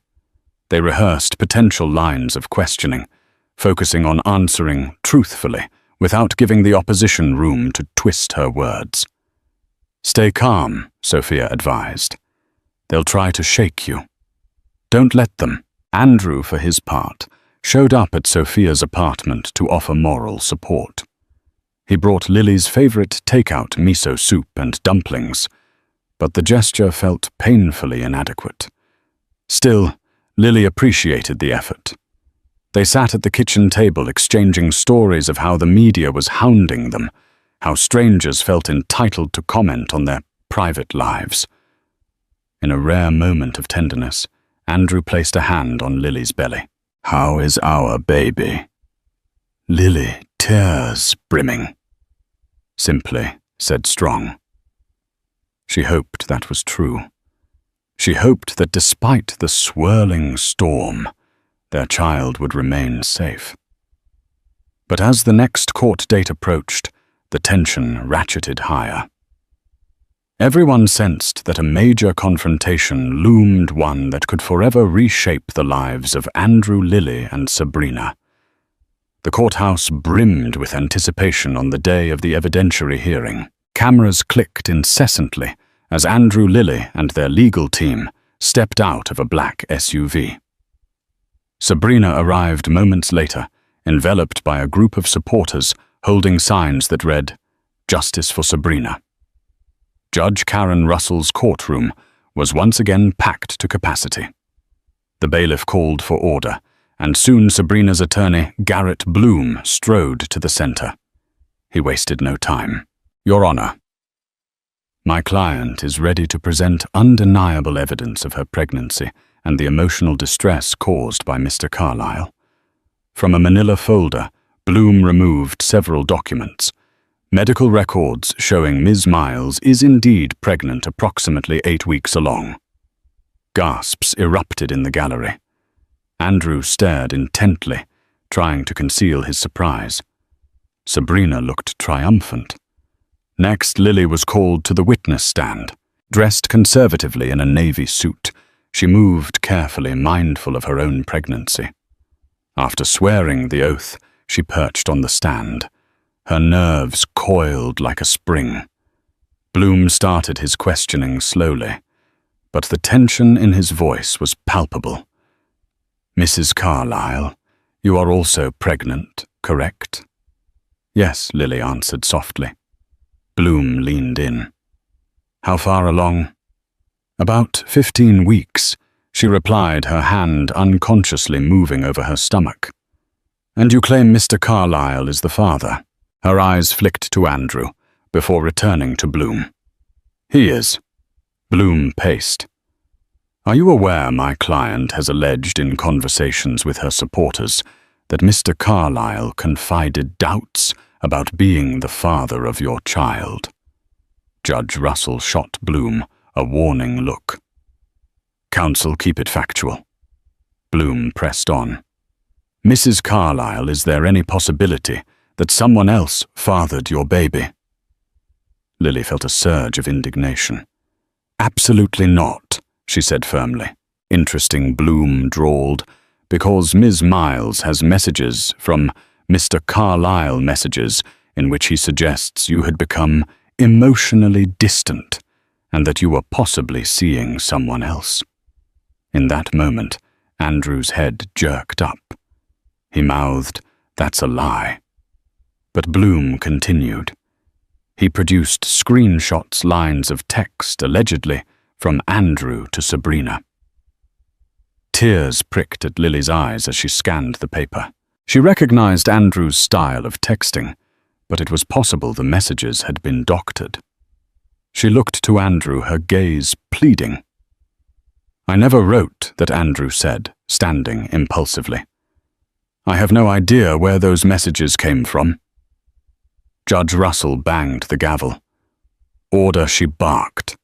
They rehearsed potential lines of questioning, focusing on answering truthfully without giving the opposition room to twist her words. "Stay calm," Sophia advised. "They'll try to shake you. Don't let them." Andrew, for his part, showed up at Sophia's apartment to offer moral support. He brought Lily's favorite takeout miso soup and dumplings, but the gesture felt painfully inadequate. Still, Lily appreciated the effort. They sat at the kitchen table exchanging stories of how the media was hounding them, how strangers felt entitled to comment on their private lives. In a rare moment of tenderness, Andrew placed a hand on Lily's belly. "How is our baby?" Lily, tears brimming. "Simply," said Strong. She hoped that was true. She hoped that despite the swirling storm, their child would remain safe. But as the next court date approached, the tension ratcheted higher. Everyone sensed that a major confrontation loomed, one that could forever reshape the lives of Andrew, Lily, and Sabrina. The courthouse brimmed with anticipation on the day of the evidentiary hearing. Cameras clicked incessantly as Andrew, Lily, and their legal team stepped out of a black SUV. Sabrina arrived moments later, enveloped by a group of supporters holding signs that read, "Justice for Sabrina." Judge Karen Russell's courtroom was once again packed to capacity. The bailiff called for order, and soon Sabrina's attorney, Garrett Bloom, strode to the center. He wasted no time. "Your Honor, my client is ready to present undeniable evidence of her pregnancy and the emotional distress caused by Mr. Carlyle." From a manila folder, Bloom removed several documents. Medical records showing Ms. Miles is indeed pregnant approximately 8 weeks along. Gasps erupted in the gallery. Andrew stared intently, trying to conceal his surprise. Sabrina looked triumphant. Next, Lily was called to the witness stand. Dressed conservatively in a navy suit, she moved carefully, mindful of her own pregnancy. After swearing the oath, she perched on the stand. Her nerves coiled like a spring. Bloom started his questioning slowly, but the tension in his voice was palpable. "Mrs. Carlyle, you are also pregnant, correct?" "Yes," Lily answered softly. Bloom leaned in. "How far along?" "About 15 weeks, she replied, her hand unconsciously moving over her stomach. "And you claim Mr. Carlyle is the father?" Her eyes flicked to Andrew, before returning to Bloom. "He is." Bloom paced. "Are you aware my client has alleged in conversations with her supporters that Mr. Carlyle confided doubts about being the father of your child?" Judge Russell shot Bloom a warning look. "Counsel, keep it factual." Bloom pressed on. "Mrs. Carlyle, is there any possibility that someone else fathered your baby?" Lily felt a surge of indignation. "Absolutely not," she said firmly. "Interesting," Bloom drawled, "because Ms. Miles has messages from Mr. Carlyle, messages in which he suggests you had become emotionally distant and that you were possibly seeing someone else." In that moment, Andrew's head jerked up. He mouthed, "That's a lie." But Bloom continued. He produced screenshots, lines of text, allegedly from Andrew to Sabrina. Tears pricked at Lily's eyes as she scanned the paper. She recognized Andrew's style of texting, but it was possible the messages had been doctored. She looked to Andrew, her gaze pleading. "I never wrote that," Andrew said, standing impulsively. "I have no idea where those messages came from." Judge Russell banged the gavel. "Order," she barked.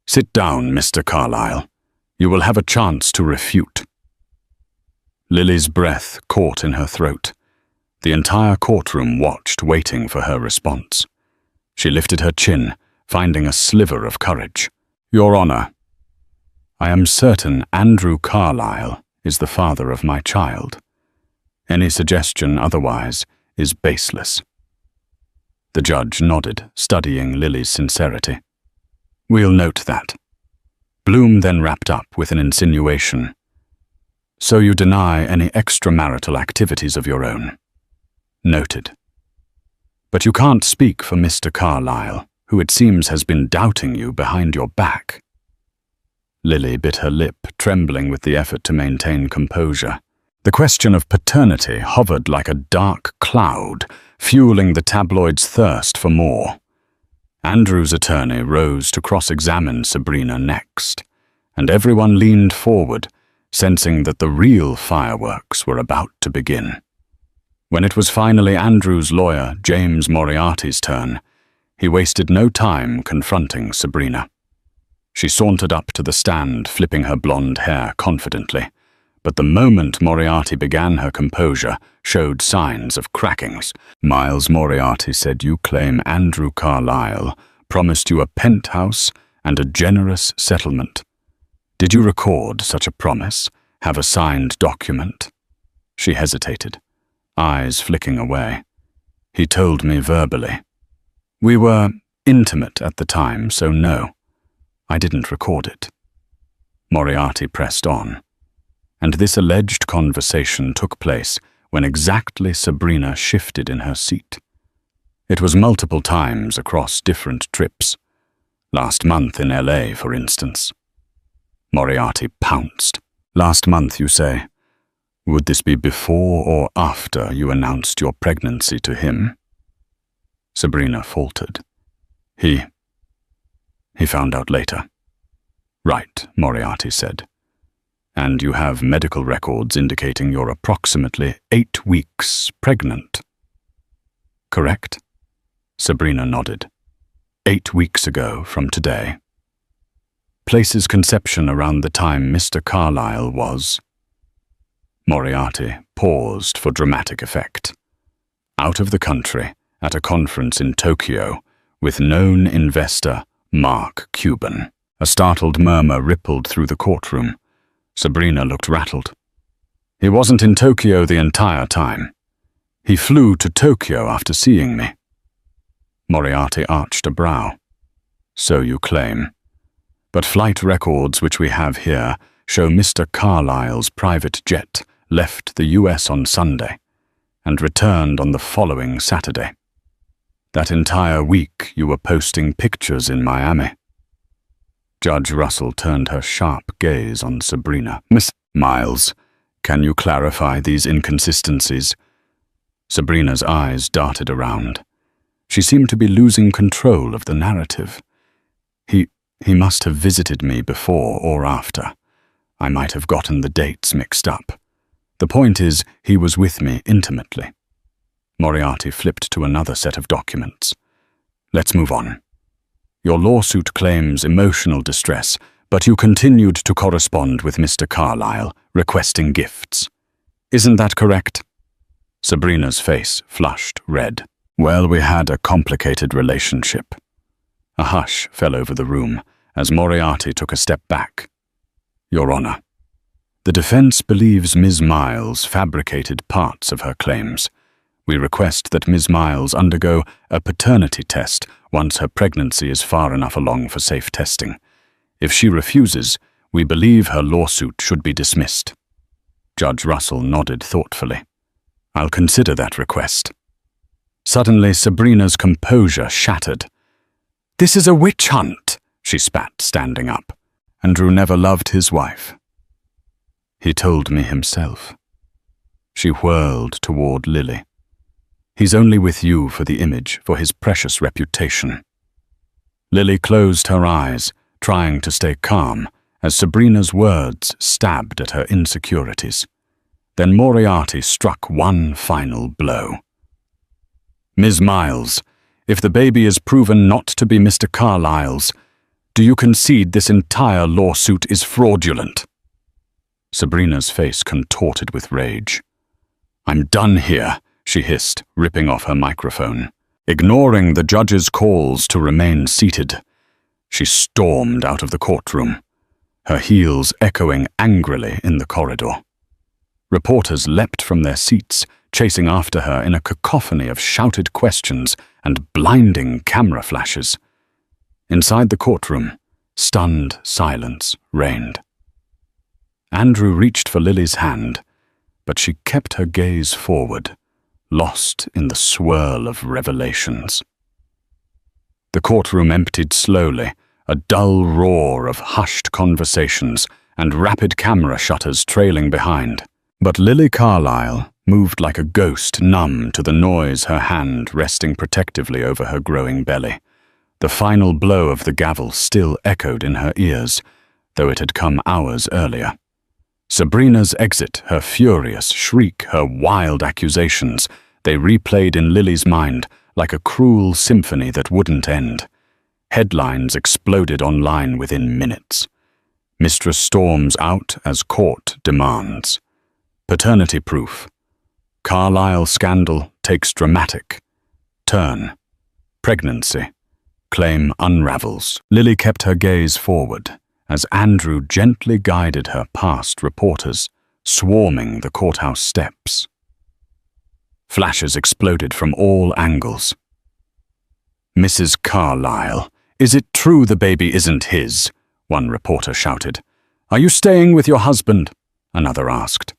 "Sit down, Mr. Carlyle. You will have a chance to refute." Lily's breath caught in her throat. The entire courtroom watched, waiting for her response. She lifted her chin, finding a sliver of courage. "Your Honor, I am certain Andrew Carlyle is the father of my child. Any suggestion otherwise is baseless." The judge nodded, studying Lily's sincerity. "We'll note that." Bloom then wrapped up with an insinuation. "So you deny any extramarital activities of your own?" "Noted. But you can't speak for Mr. Carlyle, who it seems has been doubting you behind your back." Lily bit her lip, trembling with the effort to maintain composure. The question of paternity hovered like a dark cloud, fueling the tabloid's thirst for more. Andrew's attorney rose to cross-examine Sabrina next, and everyone leaned forward, sensing that the real fireworks were about to begin. When it was finally Andrew's lawyer, James Moriarty's turn, he wasted no time confronting Sabrina. She sauntered up to the stand, flipping her blonde hair confidently, but the moment Moriarty began, her composure showed signs of crackings. "Miles Moriarty said you claim Andrew Carlyle promised you a penthouse and a generous settlement. Did you record such a promise? Have a signed document?" She hesitated, eyes flicking away. "He told me verbally. We were intimate at the time, so no, I didn't record it." Moriarty pressed on, and this alleged conversation took place when exactly Sabrina shifted in her seat. It was multiple times across different trips. Last month in LA, for instance. Moriarty pounced. "Last month, you say? Would this be before or after you announced your pregnancy to him?" Sabrina faltered. He found out later." "Right," Moriarty said. "And you have medical records indicating you're approximately 8 weeks pregnant." "Correct?" Sabrina nodded. 8 weeks ago from today. Places conception around the time Mr. Carlyle was." Moriarty paused for dramatic effect. "Out of the country, at a conference in Tokyo, with known investor Mark Cuban." A startled murmur rippled through the courtroom. Sabrina looked rattled. "He wasn't in Tokyo the entire time. He flew to Tokyo after seeing me." Moriarty arched a brow. "So you claim. But flight records which we have here show Mr. Carlyle's private jet left the US on Sunday and returned on the following Saturday. That entire week you were posting pictures in Miami." Judge Russell turned her sharp gaze on Sabrina. "Miss Miles, can you clarify these inconsistencies?" Sabrina's eyes darted around. She seemed to be losing control of the narrative. He must have visited me before or after. I might have gotten the dates mixed up. The point is, he was with me intimately." Moriarty flipped to another set of documents. "Let's move on. Your lawsuit claims emotional distress, but you continued to correspond with Mr. Carlyle, requesting gifts. Isn't that correct?" Sabrina's face flushed red. "Well, we had a complicated relationship." A hush fell over the room as Moriarty took a step back. "Your Honor, the defense believes Ms. Miles fabricated parts of her claims. We request that Ms. Miles undergo a paternity test once her pregnancy is far enough along for safe testing. If she refuses, we believe her lawsuit should be dismissed." Judge Russell nodded thoughtfully. "I'll consider that request." Suddenly, Sabrina's composure shattered. "This is a witch hunt," she spat, standing up. "Andrew never loved his wife. He told me himself." She whirled toward Lily. He's only with you for the image, for his precious reputation. Lily closed her eyes, trying to stay calm, as Sabrina's words stabbed at her insecurities. Then Moriarty struck one final blow. Ms. Miles, if the baby is proven not to be Mr. Carlyle's, do you concede this entire lawsuit is fraudulent? Sabrina's face contorted with rage. I'm done here, she hissed, ripping off her microphone. Ignoring the judge's calls to remain seated, she stormed out of the courtroom, her heels echoing angrily in the corridor. Reporters leapt from their seats, chasing after her in a cacophony of shouted questions and blinding camera flashes. Inside the courtroom, stunned silence reigned. Andrew reached for Lily's hand, but she kept her gaze forward, lost in the swirl of revelations. The courtroom emptied slowly, a dull roar of hushed conversations and rapid camera shutters trailing behind. But Lily Carlyle moved like a ghost, numb to the noise, her hand resting protectively over her growing belly. The final blow of the gavel still echoed in her ears, though it had come hours earlier. Sabrina's exit, her furious shriek, her wild accusations, they replayed in Lily's mind like a cruel symphony that wouldn't end. Headlines exploded online within minutes. Mistress Storm's out as court demands. Paternity proof. Carlyle scandal takes dramatic turn. Pregnancy. Claim unravels. Lily kept her gaze forward as Andrew gently guided her past reporters, swarming the courthouse steps. Flashes exploded from all angles. Mrs. Carlyle, is it true the baby isn't his? One reporter shouted. Are you staying with your husband? Another asked.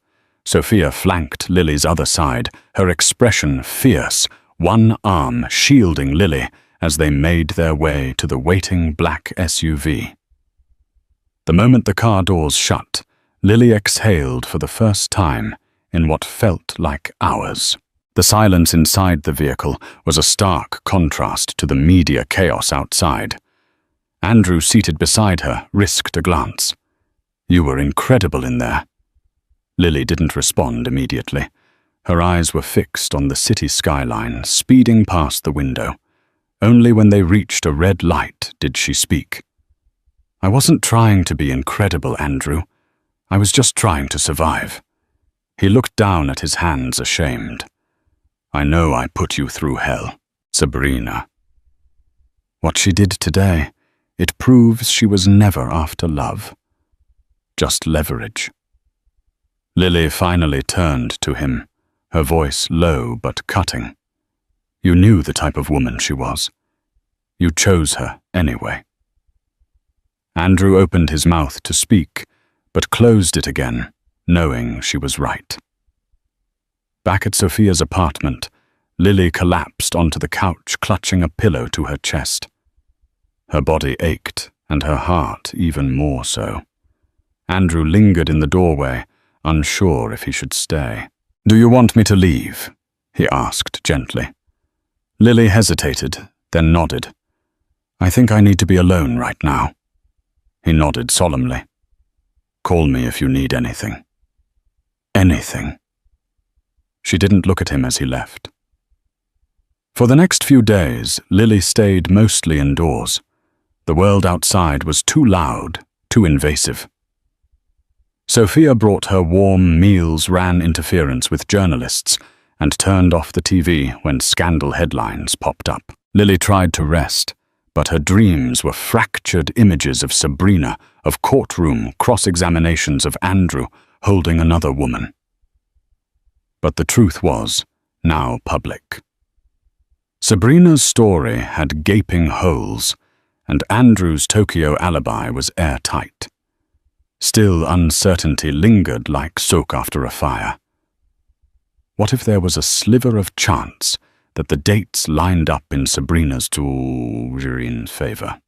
Sophia flanked Lily's other side, her expression fierce, one arm shielding Lily as they made their way to the waiting black SUV. The moment the car doors shut, Lily exhaled for the first time in what felt like hours. The silence inside the vehicle was a stark contrast to the media chaos outside. Andrew, seated beside her, risked a glance. You were incredible in there. Lily didn't respond immediately. Her eyes were fixed on the city skyline, speeding past the window. Only when they reached a red light did she speak. I wasn't trying to be incredible, Andrew. I was just trying to survive. He looked down at his hands, ashamed. I know I put you through hell, Sabrina. What she did today, it proves she was never after love. Just leverage. Lily finally turned to him, her voice low but cutting. You knew the type of woman she was. You chose her anyway. Andrew opened his mouth to speak, but closed it again, knowing she was right. Back at Sophia's apartment, Lily collapsed onto the couch, clutching a pillow to her chest. Her body ached, and her heart even more so. Andrew lingered in the doorway, unsure if he should stay. Do you want me to leave? He asked gently. Lily hesitated, then nodded. I think I need to be alone right now. He nodded solemnly. Call me if you need anything. Anything. She didn't look at him as he left. For the next few days, Lily stayed mostly indoors. The world outside was too loud, too invasive. Sophia brought her warm meals, ran interference with journalists, and turned off the TV when scandal headlines popped up. Lily tried to rest, but her dreams were fractured images of Sabrina, of courtroom cross-examinations of Andrew holding another woman. But the truth was now public. Sabrina's story had gaping holes, and Andrew's Tokyo alibi was airtight. Still, uncertainty lingered like soak after a fire. What if there was a sliver of chance that the dates lined up in Sabrina's favor?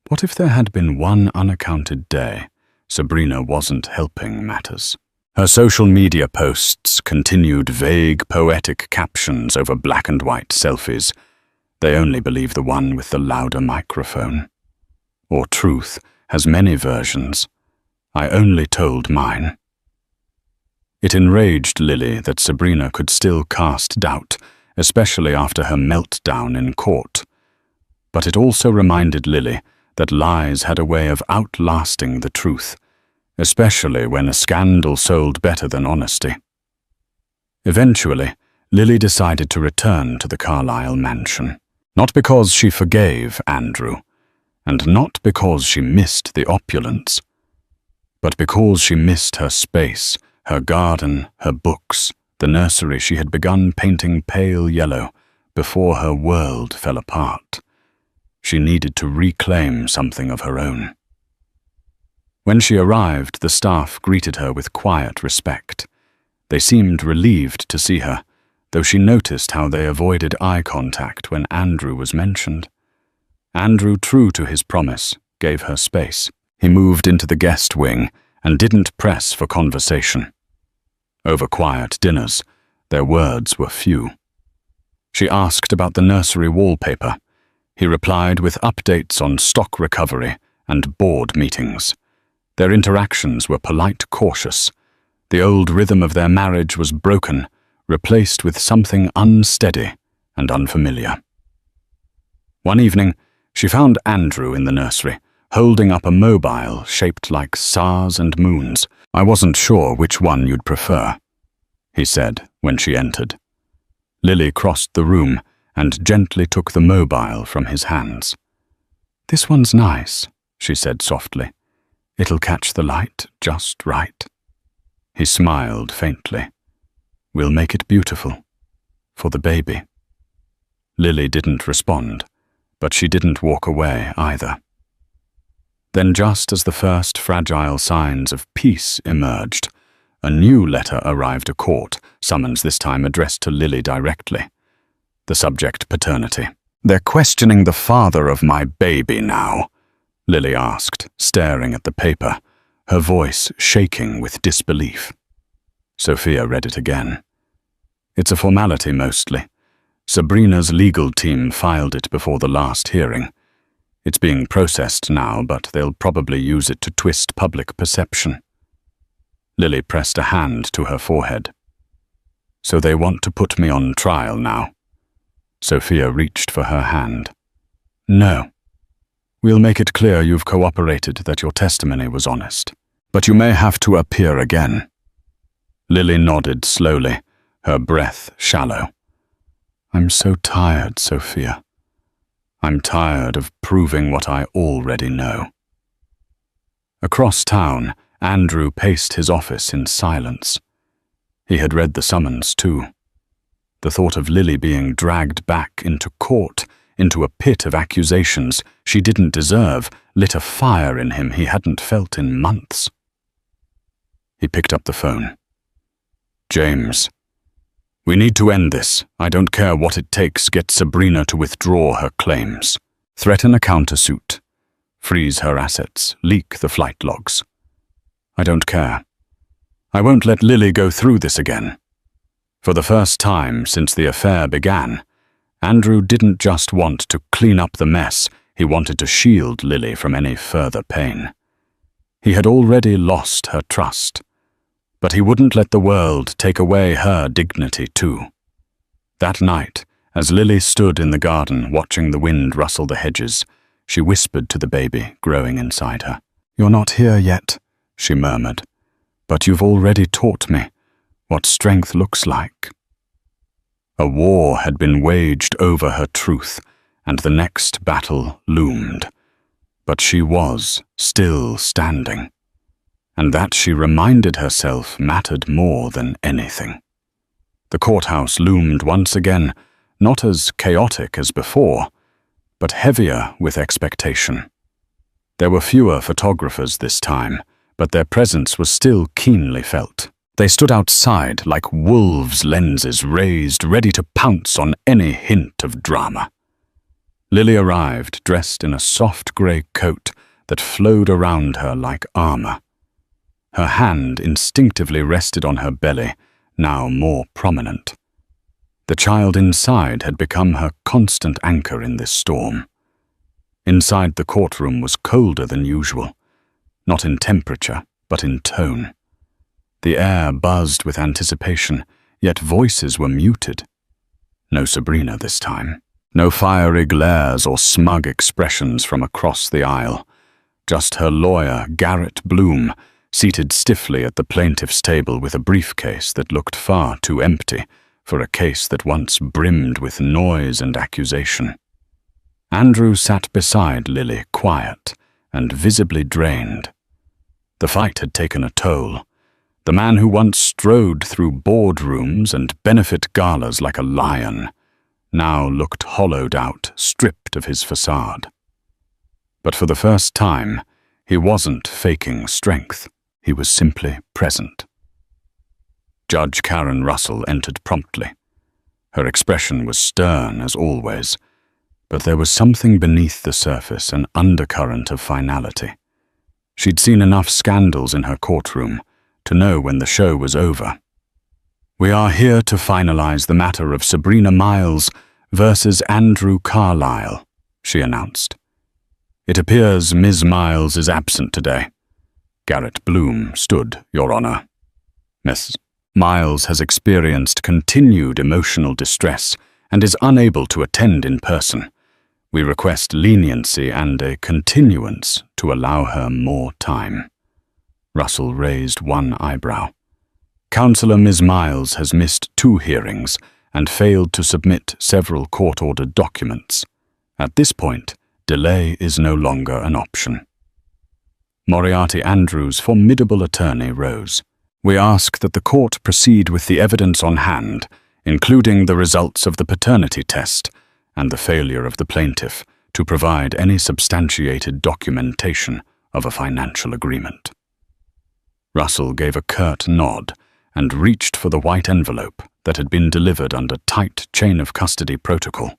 What if there had been one unaccounted day Sabrina wasn't helping matters? Her social media posts continued vague, poetic captions over black and white selfies. They only believe the one with the louder microphone. Or truth has many versions. I only told mine. It enraged Lily that Sabrina could still cast doubt, especially after her meltdown in court. But it also reminded Lily that lies had a way of outlasting the truth, especially when a scandal sold better than honesty. Eventually, Lily decided to return to the Carlisle mansion, not because she forgave Andrew, and not because she missed the opulence, but because she missed her space, her garden, her books, the nursery she had begun painting pale yellow before her world fell apart. She needed to reclaim something of her own. When she arrived, the staff greeted her with quiet respect. They seemed relieved to see her, though she noticed how they avoided eye contact when Andrew was mentioned. Andrew, true to his promise, gave her space. He moved into the guest wing and didn't press for conversation. Over quiet dinners, their words were few. She asked about the nursery wallpaper. He replied with updates on stock recovery and board meetings. Their interactions were polite, cautious. The old rhythm of their marriage was broken, replaced with something unsteady and unfamiliar. One evening, she found Andrew in the nursery, holding up a mobile shaped like stars and moons. "I wasn't sure which one you'd prefer," he said when she entered. Lily crossed the room and gently took the mobile from his hands. "This one's nice," she said softly. "It'll catch the light just right." He smiled faintly. "We'll make it beautiful. For the baby." Lily didn't respond, but she didn't walk away either. Then, just as the first fragile signs of peace emerged, a new letter arrived at court, summons this time addressed to Lily directly. The subject, paternity. "They're questioning the father of my baby now," Lily asked, staring at the paper, her voice shaking with disbelief. Sophia read it again. "It's a formality mostly. Sabrina's legal team filed it before the last hearing. It's being processed now, but they'll probably use it to twist public perception." Lily pressed a hand to her forehead. "So they want to put me on trial now?" Sophia reached for her hand. "No. We'll make it clear you've cooperated, that your testimony was honest. But you may have to appear again." Lily nodded slowly, her breath shallow. "I'm so tired, Sophia. I'm tired of proving what I already know." Across town, Andrew paced his office in silence. He had read the summons too. The thought of Lily being dragged back into court, into a pit of accusations she didn't deserve, lit a fire in him he hadn't felt in months. He picked up the phone. "James, we need to end this. I don't care what it takes. Get Sabrina to withdraw her claims. Threaten a countersuit. Freeze her assets. Leak the flight logs. I don't care. I won't let Lily go through this again." For the first time since the affair began, Andrew didn't just want to clean up the mess, he wanted to shield Lily from any further pain. He had already lost her trust, but he wouldn't let the world take away her dignity too. That night, as Lily stood in the garden watching the wind rustle the hedges, she whispered to the baby growing inside her. "You're not here yet," she murmured, "but you've already taught me what strength looks like." A war had been waged over her truth, and the next battle loomed. But she was still standing, and that, she reminded herself, mattered more than anything. The courthouse loomed once again, not as chaotic as before, but heavier with expectation. There were fewer photographers this time, but their presence was still keenly felt. They stood outside like wolves' lenses raised, ready to pounce on any hint of drama. Lily arrived dressed in a soft grey coat that flowed around her like armor. Her hand instinctively rested on her belly, now more prominent. The child inside had become her constant anchor in this storm. Inside the courtroom was colder than usual, not in temperature, but in tone. The air buzzed with anticipation, yet voices were muted. No Sabrina this time. No fiery glares or smug expressions from across the aisle. Just her lawyer, Garrett Bloom, seated stiffly at the plaintiff's table with a briefcase that looked far too empty for a case that once brimmed with noise and accusation. Andrew sat beside Lily, quiet and visibly drained. The fight had taken a toll. The man who once strode through boardrooms and benefit galas like a lion now looked hollowed out, stripped of his facade. But for the first time, he wasn't faking strength. He was simply present. Judge Karen Russell entered promptly. Her expression was stern as always, but there was something beneath the surface, an undercurrent of finality. She'd seen enough scandals in her courtroom to know when the show was over. "We are here to finalize the matter of Sabrina Miles versus Andrew Carlisle," she announced. "It appears Ms. Miles is absent today." Garrett Bloom stood, Your Honor. "Miss Miles has experienced continued emotional distress and is unable to attend in person. We request leniency and a continuance to allow her more time." Russell raised one eyebrow. "Counselor Ms. Miles has missed 2 hearings and failed to submit several court-ordered documents. At this point, delay is no longer an option." Moriarty Andrews' formidable attorney rose. "We ask that the court proceed with the evidence on hand, including the results of the paternity test and the failure of the plaintiff to provide any substantiated documentation of a financial agreement." Russell gave a curt nod and reached for the white envelope that had been delivered under tight chain of custody protocol.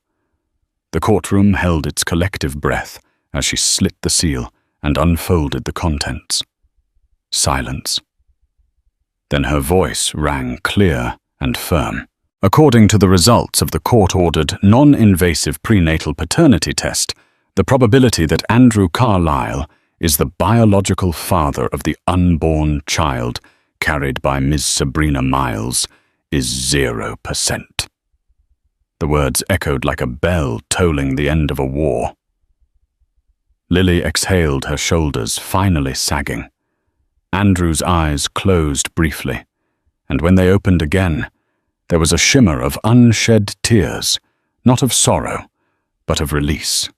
The courtroom held its collective breath as she slit the seal and unfolded the contents. Silence. Then her voice rang clear and firm. "According to the results of the court-ordered non-invasive prenatal paternity test, the probability that Andrew Carlisle is the biological father of the unborn child carried by Ms. Sabrina Miles is 0%. The words echoed like a bell tolling the end of a war. Lily exhaled, her shoulders finally sagging. Andrew's eyes closed briefly, and when they opened again, there was a shimmer of unshed tears, not of sorrow, but of release.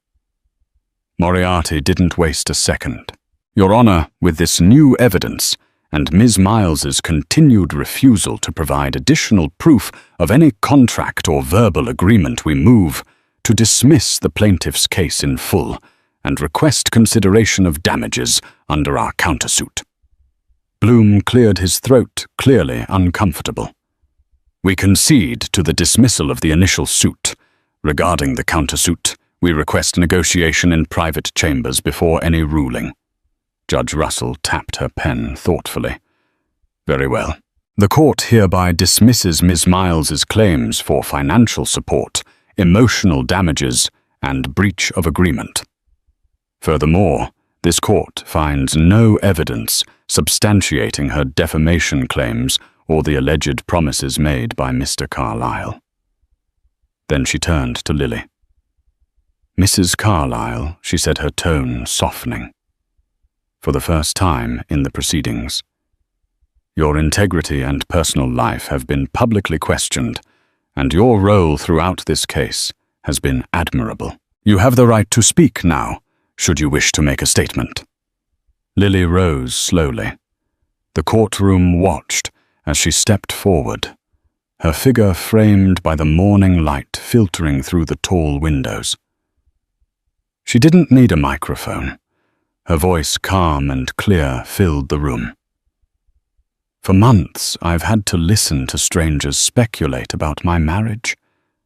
Moriarty didn't waste a second. "Your Honor, with this new evidence, and Ms. Miles's continued refusal to provide additional proof of any contract or verbal agreement, we move to dismiss the plaintiff's case in full and request consideration of damages under our countersuit." Bloom cleared his throat, clearly uncomfortable. "We concede to the dismissal of the initial suit. Regarding the countersuit, we request negotiation in private chambers before any ruling." Judge Russell tapped her pen thoughtfully. "Very well. The court hereby dismisses Ms. Miles's claims for financial support, emotional damages, and breach of agreement. Furthermore, this court finds no evidence substantiating her defamation claims or the alleged promises made by Mr. Carlisle." Then she turned to Lily. "Mrs. Carlisle," she said, her tone softening. "For the first time in the proceedings, your integrity and personal life have been publicly questioned, and your role throughout this case has been admirable. You have the right to speak now, should you wish to make a statement." Lily rose slowly. The courtroom watched as she stepped forward, her figure framed by the morning light filtering through the tall windows. She didn't need a microphone. Her voice, calm and clear, filled the room. "For months, I've had to listen to strangers speculate about my marriage,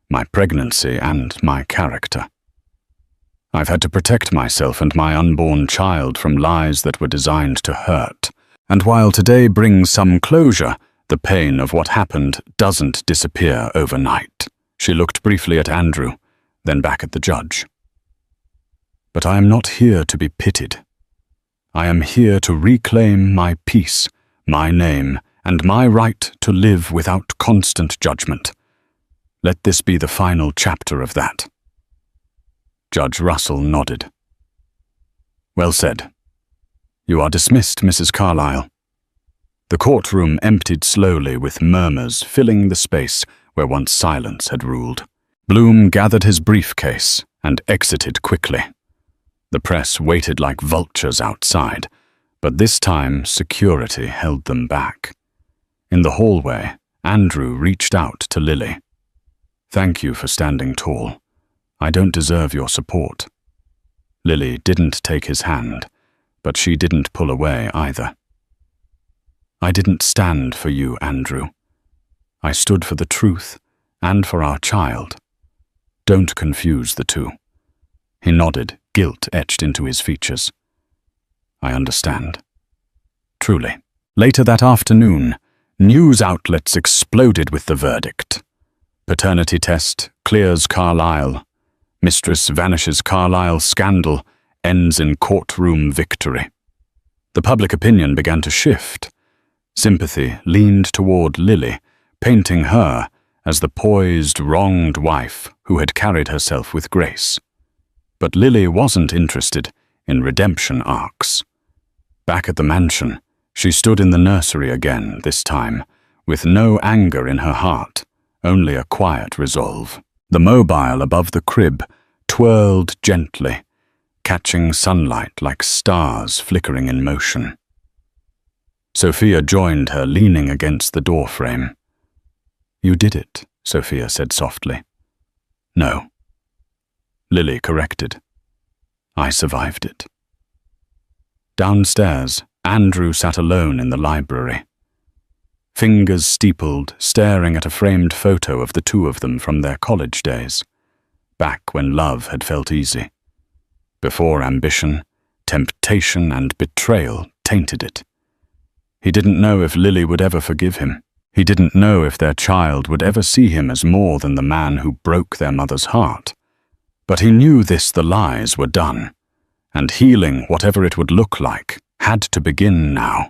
my pregnancy, and my character. I've had to protect myself and my unborn child from lies that were designed to hurt, And while today brings some closure, the pain of what happened doesn't disappear overnight. She looked briefly at Andrew, then back at the judge. But I am not here to be pitied. I am here to reclaim my peace, my name, and my right to live without constant judgment. Let this be the final chapter of that. Judge Russell nodded. Well said. You are dismissed, Mrs. Carlyle. The courtroom emptied slowly with murmurs filling the space where once silence had ruled. Bloom gathered his briefcase and exited quickly. The press waited like vultures outside, but this time security held them back. In the hallway, Andrew reached out to Lily. Thank you for standing tall. I don't deserve your support. Lily didn't take his hand, but she didn't pull away either. I didn't stand for you, Andrew. I stood for the truth and for our child. Don't confuse the two. He nodded, guilt etched into his features. I understand. Truly. Later that afternoon, news outlets exploded with the verdict. Paternity test clears Carlyle. Mistress vanishes Carlyle scandal ends in courtroom victory. The public opinion began to shift. Sympathy leaned toward Lily, painting her as the poised, wronged wife who had carried herself with grace. But Lily wasn't interested in redemption arcs. Back at the mansion, she stood in the nursery again, this time, with no anger in her heart, only a quiet resolve. The mobile above the crib twirled gently, catching sunlight like stars flickering in motion. Sophia joined her, leaning against the doorframe. You did it, Sophia said softly. No. Lily corrected. I survived it. Downstairs, Andrew sat alone in the library. Fingers steepled, staring at a framed photo of the two of them from their college days, back when love had felt easy. Before ambition, temptation and betrayal tainted it. He didn't know if Lily would ever forgive him. He didn't know if their child would ever see him as more than the man who broke their mother's heart. But he knew the lies were done, and healing, whatever it would look like, had to begin now.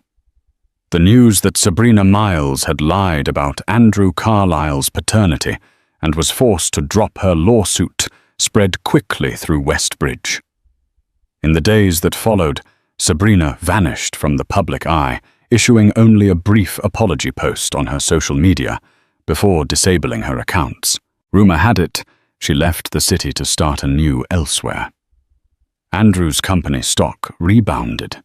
The news that Sabrina Miles had lied about Andrew Carlyle's paternity and was forced to drop her lawsuit spread quickly through Westbridge. In the days that followed, Sabrina vanished from the public eye, issuing only a brief apology post on her social media before disabling her accounts. Rumor had it, she left the city to start anew elsewhere. Andrew's company stock rebounded.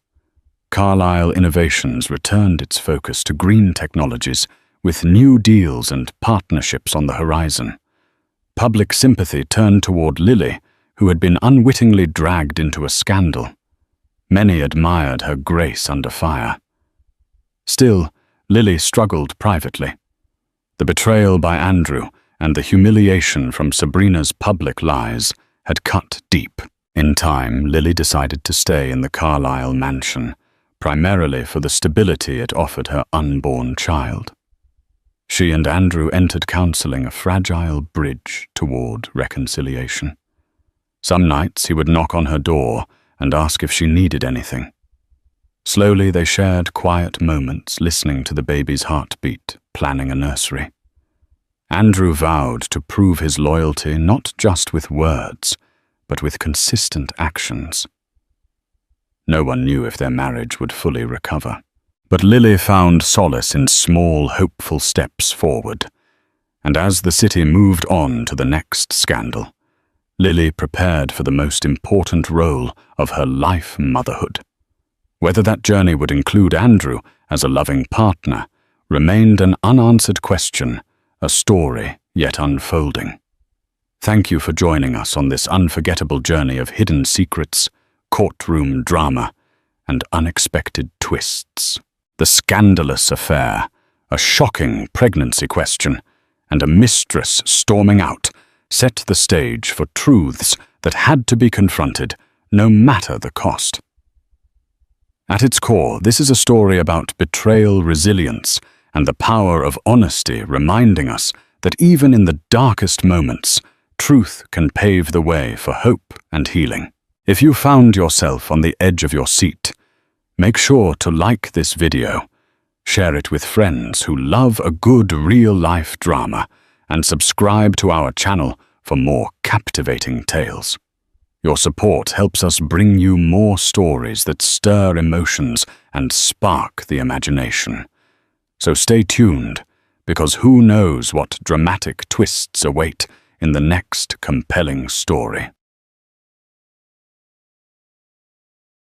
Carlyle Innovations returned its focus to green technologies with new deals and partnerships on the horizon. Public sympathy turned toward Lily, who had been unwittingly dragged into a scandal. Many admired her grace under fire. Still, Lily struggled privately. The betrayal by Andrew and the humiliation from Sabrina's public lies had cut deep. In time, Lily decided to stay in the Carlyle mansion, primarily for the stability it offered her unborn child. She and Andrew entered counseling, a fragile bridge toward reconciliation. Some nights he would knock on her door and ask if she needed anything. Slowly they shared quiet moments, listening to the baby's heartbeat, planning a nursery. Andrew vowed to prove his loyalty not just with words, but with consistent actions. No one knew if their marriage would fully recover. But Lily found solace in small, hopeful steps forward. And as the city moved on to the next scandal, Lily prepared for the most important role of her life motherhood. Whether that journey would include Andrew as a loving partner remained an unanswered question, a story yet unfolding. Thank you for joining us on this unforgettable journey of hidden secrets, courtroom drama, and unexpected twists. The scandalous affair, a shocking pregnancy question, and a mistress storming out set the stage for truths that had to be confronted, no matter the cost. At its core, this is a story about betrayal, resilience, and the power of honesty, reminding us that even in the darkest moments, truth can pave the way for hope and healing. If you found yourself on the edge of your seat, make sure to like this video, share it with friends who love a good real-life drama, and subscribe to our channel for more captivating tales. Your support helps us bring you more stories that stir emotions and spark the imagination. So stay tuned, because who knows what dramatic twists await in the next compelling story.